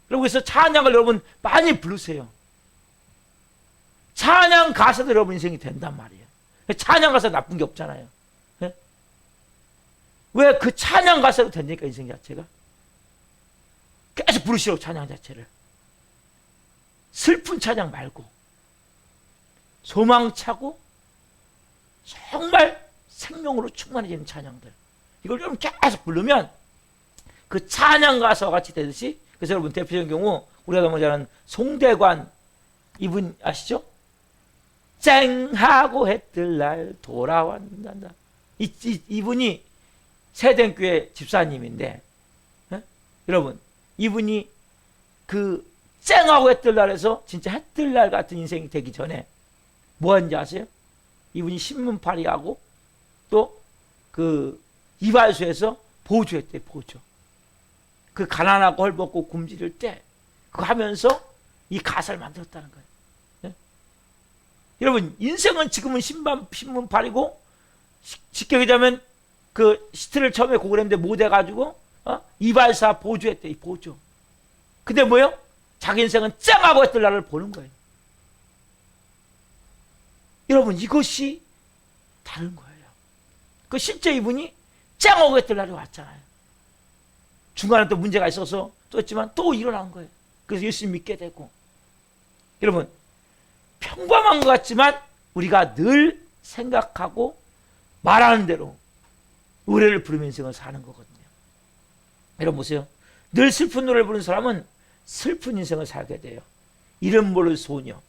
그래서 찬양을 여러분 많이 부르세요. 찬양 가사도 여러분 인생이 된단 말이에요. 찬양 가사 나쁜 게 없잖아요. 네? 왜 그 찬양 가사로 된다니까 인생 자체가. 계속 부르시라고 찬양 자체를. 슬픈 찬양 말고 소망차고 정말 생명으로 충만해지는 찬양들. 이걸 여러분 계속 부르면 그 찬양 가사와 같이 되듯이. 그래서 여러분 대표적인 경우 우리가 너무 잘 아는 송대관 이분 아시죠? 쨍하고 해뜰 날 돌아왔단다. 이분이 세den교회 집사님인데 여러분 이분이 그 쨍하고 해뜰 날에서 진짜 해뜰 날 같은 인생이 되기 전에 뭐 했는지 아세요? 이분이 신문팔이하고 또 그 이발소에서 보조했대요. 보조. 그 가난하고 헐벗고 굶주릴 때 그거 하면서 이 가사를 만들었다는 거예요. 네? 여러분 인생은 지금은 신문팔이고 쉽게 얘기하면 그 시트를 처음에 곡을 했는데 못 해가지고 이발사 보조했대. 이 보조. 근데 뭐예요? 자기 인생은 짱하고 했던 날을 보는 거예요. 여러분 이것이 다른 거예요. 그 실제 이분이 짱하고 했던 날이 왔잖아요. 중간에 또 문제가 있어서 또 했지만 또 일어난 거예요. 그래서 예수님 믿게 되고. 여러분 평범한 것 같지만 우리가 늘 생각하고 말하는 대로 노래를 부르면서 인생을 사는 거거든요. 여러분 보세요. 늘 슬픈 노래를 부르는 사람은 슬픈 인생을 살게 돼요. 이름 모를 소녀.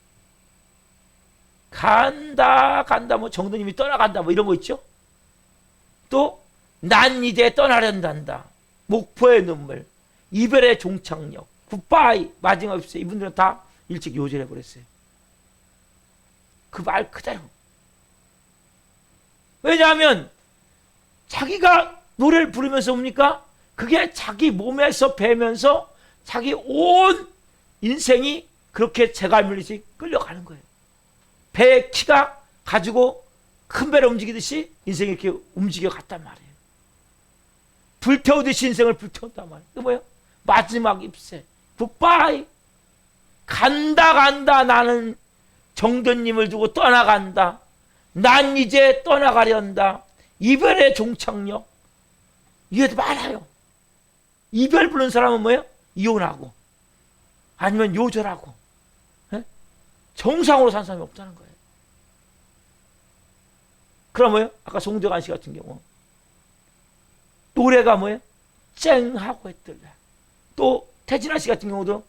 간다 뭐 정도님이 떠나간다 뭐 이런 거 있죠. 또 난 이제 떠나련단다. 목포의 눈물. 이별의 종착역. 굿바이. 마지막 없어요. 이분들은 다 일찍 요절해 버렸어요. 그 말 그대로. 왜냐하면 자기가 노래를 부르면서 뭡니까? 그게 자기 몸에서 배면서 자기 온 인생이 그렇게 재갈물리듯이 끌려가는 거예요. 배의 키가 가지고 큰 배를 움직이듯이 인생이 이렇게 움직여 갔단 말이에요. 불태우듯이 인생을 불태운단 말이에요. 그 뭐예요? 마지막 입새. 굿바이. 간다 나는 정든님을 두고 떠나간다. 난 이제 떠나가련다. 이별의 종착역. 이게 많아요. 이별 부른 사람은 뭐예요? 이혼하고 아니면 요절하고, 예? 정상으로 산 사람이 없다는 거예요. 그럼 뭐예요? 아까 송대관 씨 같은 경우 노래가 뭐예요? 쨍하고 했더래. 또 태진아 씨 같은 경우도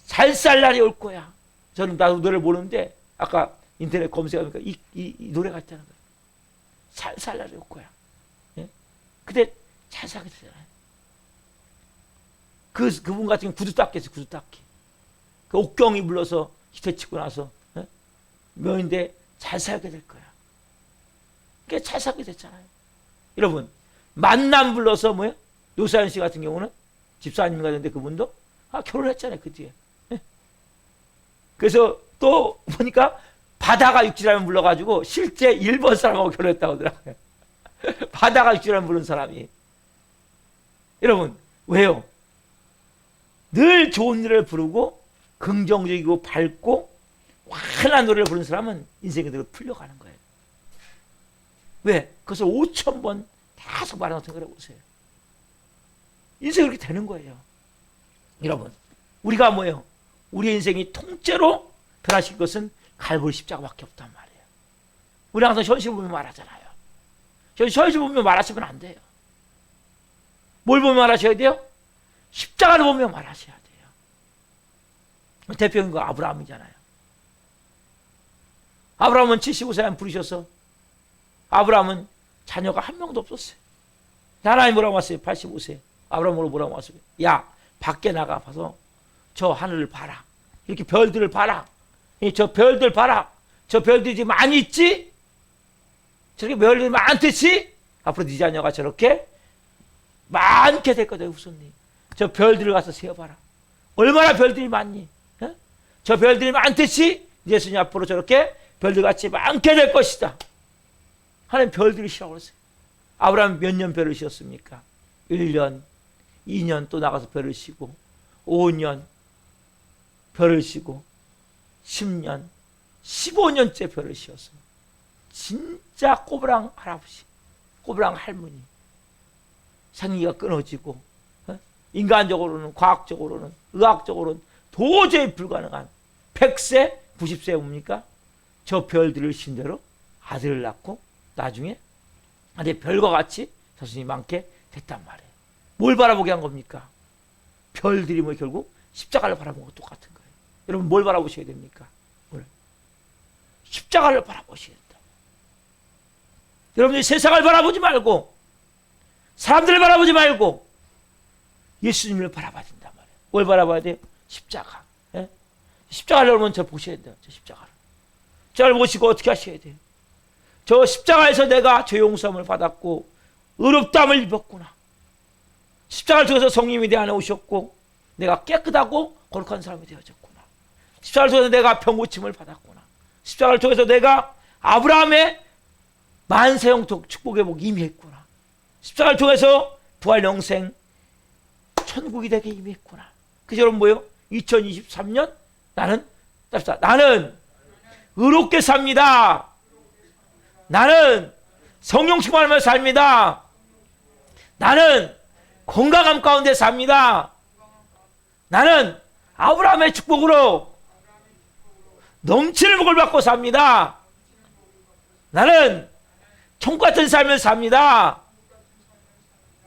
잘 살 날이 올 거야. 저는 나도 노래를 모르는데 아까 인터넷 검색하니까 이 노래가 있다는 거예요. 잘 살 날이 올 거야. 예? 근데 잘 살게 되잖아요. 그분 같은 경우 구두 닦기 했어요. 구두 닦기. 그 옥경이 불러서 히트치고 나서, 예? 명인데 잘 살게 될 거야. 그게 잘 살게 됐잖아요. 여러분, 만남 불러서 뭐예요? 노사연 씨 같은 경우는 집사님 같은데 그분도 결혼했잖아요. 그 뒤에. 예? 그래서 또 보니까 바다가 육지라면 불러가지고 실제 일본 사람하고 결혼했다고 하더라고요. 바다가 육지라면 부른 사람이. 여러분, 왜요? 늘 좋은 노래를 부르고 긍정적이고 밝고 환한 노래를 부르는 사람은 인생이 늘 풀려가는 거예요. 왜? 그것을 5,000번 계속 말하는 생각을 해보세요. 인생이 그렇게 되는 거예요. 여러분, 우리가 뭐예요? 우리의 인생이 통째로 변화시킬 것은 갈보리 십자가밖에 없단 말이에요. 우리 항상 현실 보면 말하잖아요. 현실 보면 말하시면 안 돼요. 뭘 보면 말하셔야 돼요? 십자가를 보면 말하셔야 돼요. 대표인 거 아브라함이잖아요. 아브라함은 75세에 부르셔서 아브라함은 자녀가 한 명도 없었어요. 하나님 뭐라고 왔어요? 85세. 아브라함으로 뭐라고 왔어요? 야, 밖에 나가 봐서 저 하늘을 봐라. 이렇게 별들을 봐라. 저 별들 봐라. 저 별들이 지금 많이 있지? 저렇게 별들이 많듯이 앞으로 네 자녀가 저렇게 많게 될 거다. 후손님. 저 별들을 가서 세어봐라. 얼마나 별들이 많니? 어? 저 별들이 많듯이 예수님 앞으로 저렇게 별들같이 많게 될 것이다. 하나님 별들을 쉬라고 그랬어요. 아브라함 몇 년 별을 쉬었습니까? 1년, 2년 또 나가서 별을 쉬고 5년 별을 쉬고 10년, 15년째 별을 쉬었어요. 진짜 꼬부랑 할아버지, 꼬부랑 할머니. 생기가 끊어지고 인간적으로는, 과학적으로는, 의학적으로는 도저히 불가능한 100세, 90세 뭡니까? 저 별들을 신 대로 아들을 낳고 나중에 내 별과 같이 자손이 많게 됐단 말이에요. 뭘 바라보게 한 겁니까? 별들이 뭐 결국 십자가를 바라본 것 똑같은 거예요. 여러분 뭘 바라보셔야 됩니까? 뭘? 십자가를 바라보셔야 된다. 여러분들이 세상을 바라보지 말고 사람들을 바라보지 말고 예수님을 바라봐야 된단 말이에요. 뭘 바라봐야 돼요? 십자가. 예? 십자가를 여러분 저 보셔야 돼요. 저 십자가를. 십자가를 보시고 어떻게 하셔야 돼요? 저 십자가에서 내가 죄 용서함을 받았고 의롭다함을 입었구나. 십자가를 통해서 성령이 내 안에 오셨고 내가 깨끗하고 거룩한 사람이 되어졌구나. 십자가를 통해서 내가 병고침을 받았구나. 십자가를 통해서 내가 아브라함의 만세 영토 축복의 복이 임했구나. 십자가를 통해서 부활 영생 천국이 되게 임했구나. 그래서 여러분 뭐예요? 2023년 나는 의롭게 삽니다. 나는 성령 충만하며 삽니다. 나는 건강함 가운데 삽니다. 나는 아브라함의 축복으로 넘치는 복을 받고 삽니다. 나는 천국 같은 삶을 삽니다.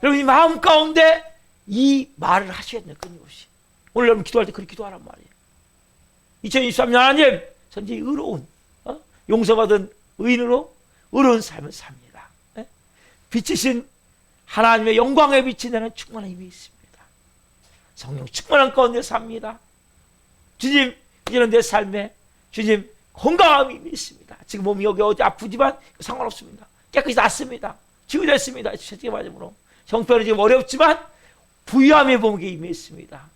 여러분 이 마음 가운데 이 말을 하셔야 돼요. 끊임없이. 오늘 여러분 기도할 때 그렇게 기도하란 말이에요. 2023년 하나님 전지 의로운 용서받은 의인으로 의로운 삶을 삽니다. 빛이신 하나님의 영광에 비치는 충만한 힘이 있습니다. 성령 충만한 가운데 삽니다. 주님 이제는 내 삶에 주님 건강함이 있습니다. 지금 몸이 여기 어디 아프지만 상관없습니다. 깨끗이 낫습니다. 치유됐습니다. 채찍의 맞음으로 형편은 지금 어렵지만 부유함의 복이 임했습니다.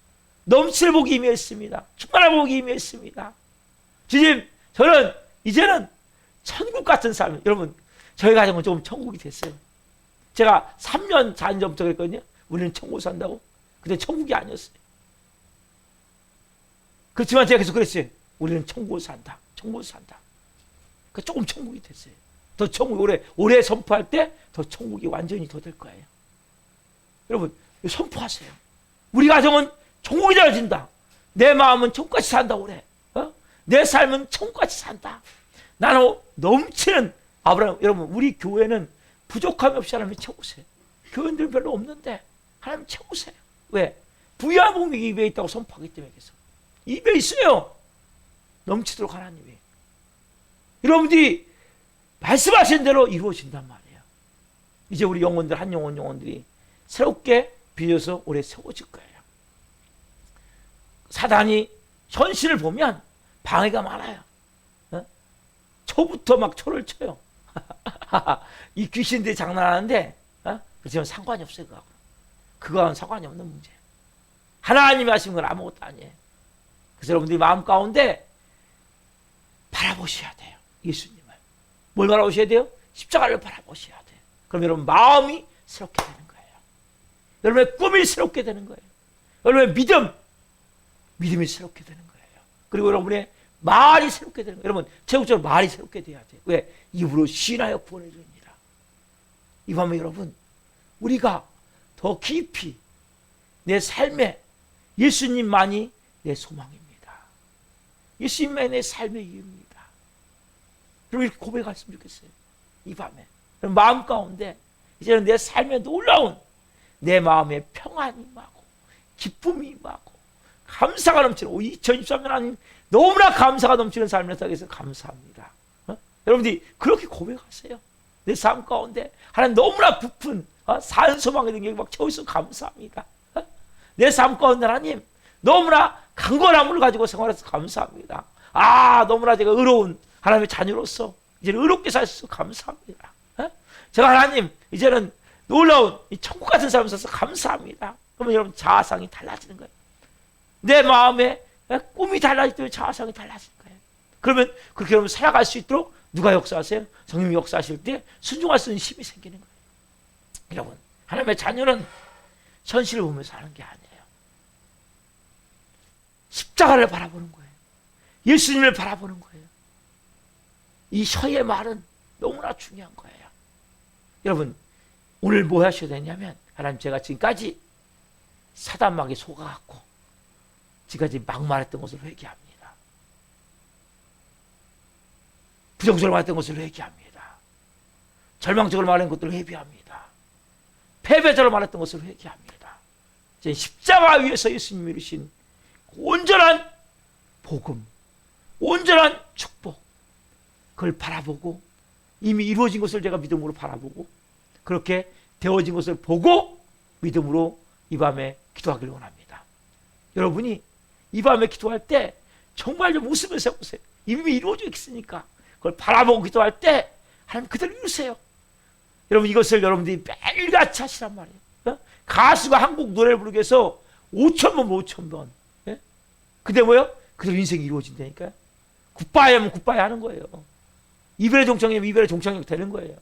넘칠 복이 임했습니다. 충만한 복이 임했습니다. 주님 저는 이제는 천국 같은 삶. 여러분 저희 가정은 좀 천국이 됐어요. 제가 3년 4년 전부터 그랬거든요. 우리는 천국 산다고. 근데 천국이 아니었어요. 그렇지만 제가 계속 그랬어요. 우리는 천국을 산다. 천국을 산다. 그 조금 천국이 됐어요. 더 천국 올해 선포할 때 더 천국이 완전히 더 될 거예요. 여러분 선포하세요. 우리 가정은 천국이 되어진다. 내 마음은 천국같이 산다 올해. 내 삶은 천국같이 산다. 나는 넘치는 아브라함. 여러분 우리 교회는 부족함이 없이 하나님 채우세요. 교인들은 별로 없는데 하나님 채우세요. 왜? 부유한 복이 입에 있다고 선포하기 때문에. 그래서 입에 있어요. 넘치도록 하나님이. 여러분들이 말씀하신 대로 이루어진단 말이에요. 이제 우리 영혼들 한 영혼들이 새롭게 빚어서 올해 세워질 거예요. 사단이 현실을 보면 방해가 많아요. 초부터 막 초를 쳐요. 이 귀신들이 장난하는데 그렇지만 상관이 없어요. 그거하고는 상관이 없는 문제예요. 하나님이 하신 건 아무것도 아니에요. 그래서 여러분들이 마음 가운데 바라보셔야 돼요. 예수님을. 뭘 바라보셔야 돼요? 십자가를 바라보셔야 돼요. 그럼 여러분 마음이 새롭게 되는 거예요. 여러분의 꿈이 새롭게 되는 거예요. 여러분의 믿음이 새롭게 되는 거예요. 그리고 여러분의 말이 새롭게 되는 거예요. 여러분 제국적으로 말이 새롭게 돼야 돼요. 왜? 입으로 시인하여 구원해 줍니다. 이 밤에 여러분 우리가 더 깊이 내 삶에 예수님만이 내 소망입니다. 예수님만이 내 삶의 이유입니다. 여러분 이렇게 고백했으면 좋겠어요. 이 밤에 마음 가운데 이제는 내 삶에 놀라운 내 마음에 평안이 임하고 기쁨이 임하고 감사가 넘치는 2023년 하나님 너무나 감사가 넘치는 삶을 살기 위해서 감사합니다. 여러분들이 그렇게 고백하세요. 내 삶 가운데 하나님 너무나 부푼 산소망의 능력이 막 채워있어 감사합니다. 내 삶 가운데 하나님 너무나 강건함을 가지고 생활해서 감사합니다. 너무나 제가 의로운 하나님의 자녀로서 이제는 의롭게 살 수 있어 감사합니다. 제가 하나님 이제는 놀라운 이 천국 같은 삶을 살아서 감사합니다. 그러면 여러분 자아상이 달라지는 거예요. 내 마음에 꿈이 달라지기 때문에 자아상이 달라지는 거예요. 그러면 그렇게 여러분 살아갈 수 있도록 누가 역사하세요? 성령이 역사하실 때 순종할 수 있는 힘이 생기는 거예요. 여러분 하나님의 자녀는 현실을 보면서 하는 게 아니에요. 십자가를 바라보는 거예요. 예수님을 바라보는 거예요. 이 혀의 말은 너무나 중요한 거예요. 여러분 오늘 뭐 하셔야 되냐면 하나님 제가 지금까지 사단막에 속아갖고 지금까지 막말했던 것을 회개합니다. 부정적으로 말했던 것을 회개합니다. 절망적으로 말한 것들을 회개합니다. 패배자로 말했던 것을 회개합니다. 이제 십자가 위에서 예수님이 이루신 온전한 복음, 온전한 축복 그걸 바라보고 이미 이루어진 것을 제가 믿음으로 바라보고 그렇게 되어진 것을 보고 믿음으로 이 밤에 기도하기를 원합니다. 여러분이 이 밤에 기도할 때 정말 좀 웃으면서 해보세요. 이미 이루어져 있으니까 그걸 바라보고 기도할 때 하나님 그대로 이루세요. 여러분 이것을 여러분들이 매일같이 하시란 말이에요. 가수가 한국 노래를 부르기 위해서 5,000번 근데 뭐요? 그대로 인생이 이루어진다니까요. 굿바이 하면 굿바이 하는 거예요. 이별의 종착이면 이별의 종착이 되는 거예요.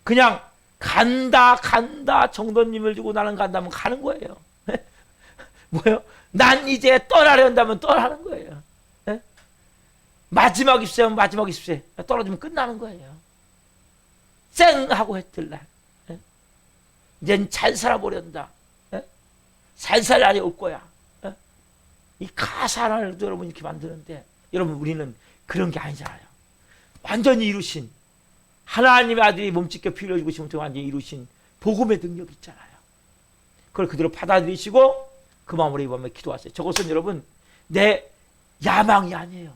그냥 간다 정도님을 주고 나는 간다면 가는 거예요. 뭐요? 난 이제 떠나려 한다면 떠나는 거예요. 마지막 입세하면 마지막 입세 떨어지면 끝나는 거예요. 쌩 하고 했들 날 이젠 잘 살아보련다. 살살 날이 올 거야. 이 가사를 여러분 이렇게 만드는데 여러분 우리는 그런 게 아니잖아요. 완전히 이루신 하나님의 아들이 몸짓게 피 흘려 죽으신 분을 완전히 이루신 복음의 능력이 있잖아요. 그걸 그대로 받아들이시고 그 마음으로 이 밤에 기도하세요. 저것은 여러분 내 야망이 아니에요.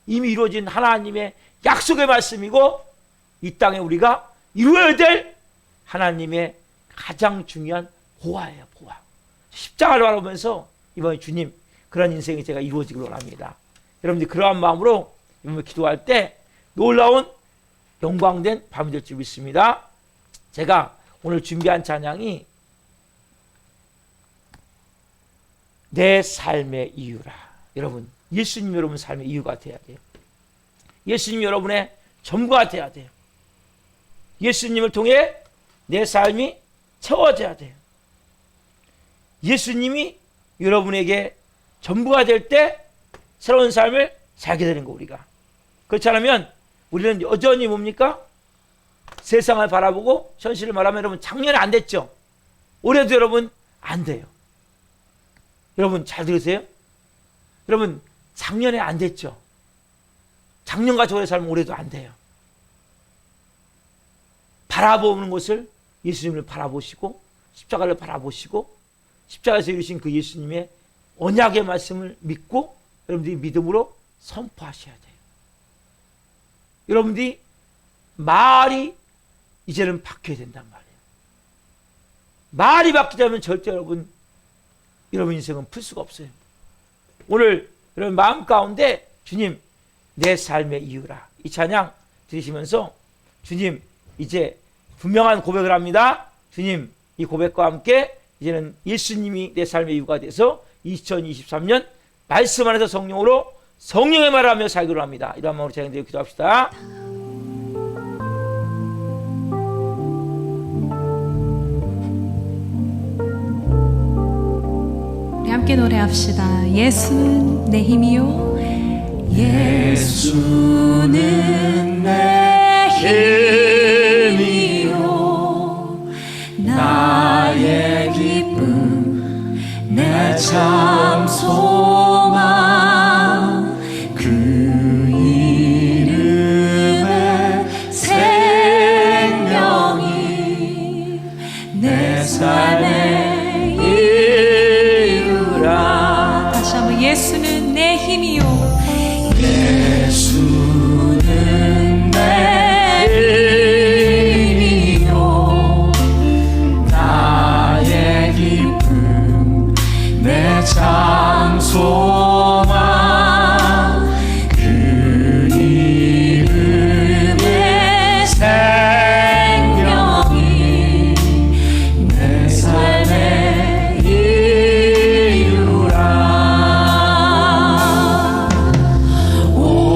이미 이루어진 하나님의 약속의 말씀이고 이 땅에 우리가 이루어야 될 하나님의 가장 중요한 보화예요. 보화. 십자가를 바라보면서 이번에 주님 그런 인생이 제가 이루어지길 원합니다. 여러분들 그러한 마음으로 이번에 기도할 때 놀라운 영광된 밤이 될 줄 믿습니다. 제가 오늘 준비한 찬양이 내 삶의 이유라. 여러분 예수님 여러분 삶의 이유가 돼야 돼요. 예수님 여러분의 전부가 돼야 돼요. 예수님을 통해 내 삶이 채워져야 돼요. 예수님이 여러분에게 전부가 될 때 새로운 삶을 살게 되는 거 우리가. 그렇지 않으면 우리는 여전히 뭡니까? 세상을 바라보고 현실을 말하면 여러분 작년에 안 됐죠? 올해도 여러분 안 돼요. 여러분 잘 들으세요? 여러분 작년에 안 됐죠? 작년과 저의 삶은 올해도 안 돼요. 바라보는 것을 예수님을 바라보시고 십자가를 바라보시고 십자가에서 이루신 그 예수님의 언약의 말씀을 믿고 여러분들이 믿음으로 선포하셔야 돼요. 여러분들이 말이 이제는 바뀌어야 된단 말이에요. 말이 바뀌자면 절대 여러분 인생은 풀 수가 없어요. 오늘 여러분 마음 가운데 주님 내 삶의 이유라 이 찬양 들으시면서 주님 이제 분명한 고백을 합니다. 주님 이 고백과 함께 이제는 예수님이 내 삶의 이유가 돼서 2023년 말씀 안에서 성령으로 성령의 말을 하며 살기로 합니다. 이런 마음으로 찬양드리고 기도합시다. 우리 함께 노래합시다. 예수는 내 힘이요 예수는 내 힘이요 나의 기쁨 내 참 소망 그 이름의 생명이 내 삶의 이유라. 다시 한번 예수는 내 힘이요 예수는 내 힘이요 나의 기쁨 내 참 소망 그 이름의 생명이 내 삶의 이유라. 오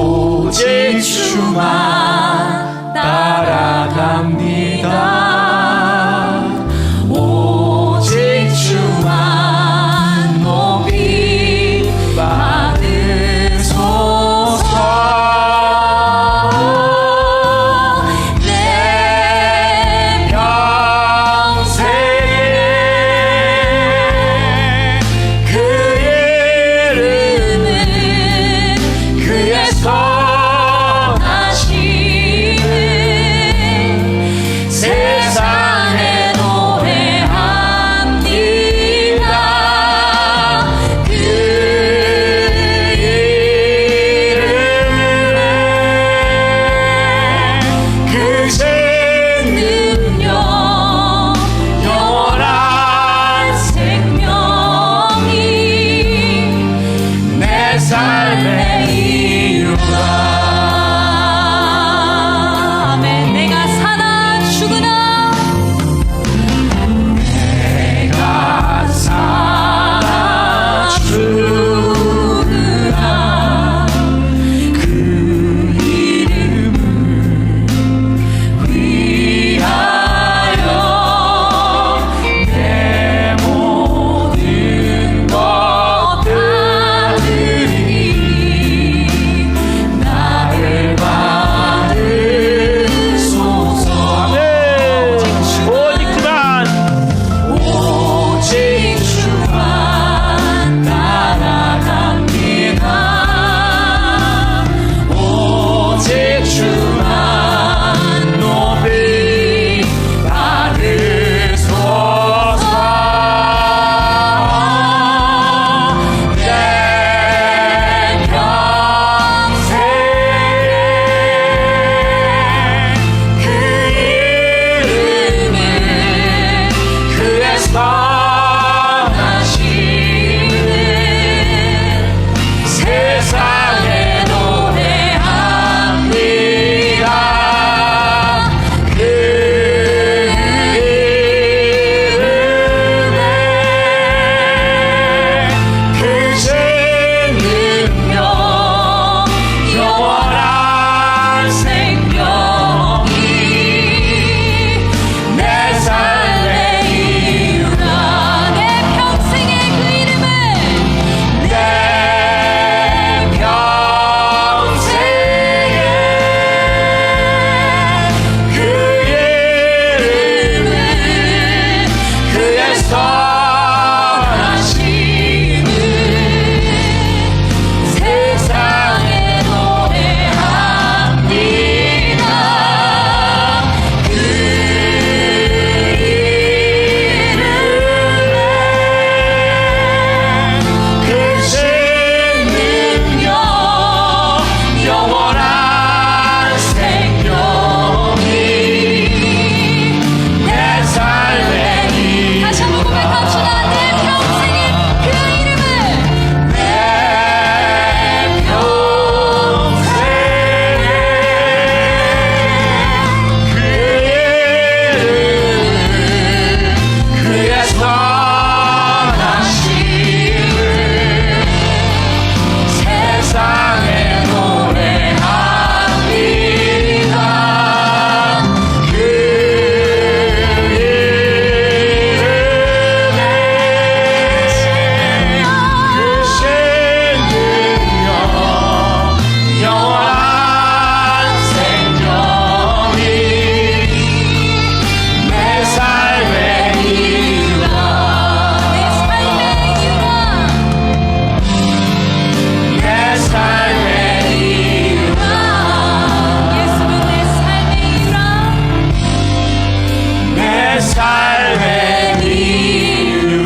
삶의 이유가.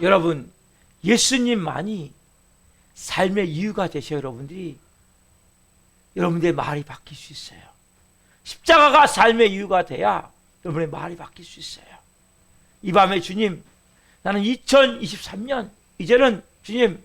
여러분, 예수님만이 삶의 이유가 되셔. 여러분들의 말이 바뀔 수 있어요. 십자가가 삶의 이유가 돼야 여러분의 말이 바뀔 수 있어요. 이 밤에 주님, 나는 2023년 이제는 주님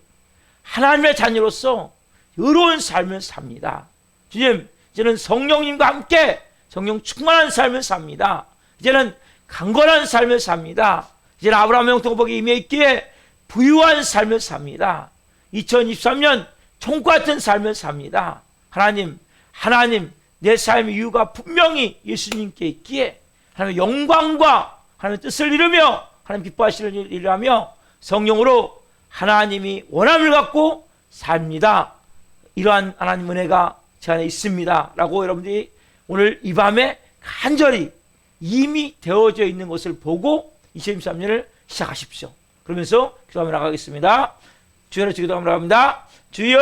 하나님의 자녀로서 의로운 삶을 삽니다. 주님, 이제는 성령님과 함께 성령 충만한 삶을 삽니다. 이제는 강건한 삶을 삽니다. 이제는 아브라함의 영통복에 임해 있기에 부유한 삶을 삽니다. 2023년 총과 같은 삶을 삽니다. 하나님, 내 삶의 이유가 분명히 예수님께 있기에 하나님의 영광과 하나님의 뜻을 이루며 하나님 기뻐하시는 일을 하며 성령으로 하나님이 원함을 갖고 삽니다. 이러한 하나님 은혜가 제 안에 있습니다. 라고 여러분들이 오늘 이 밤에 간절히 이미 되어져 있는 것을 보고 2023년을 시작하십시오. 그러면서 기도하며 나가겠습니다. 주여를 기도하며 나갑니다. 주여!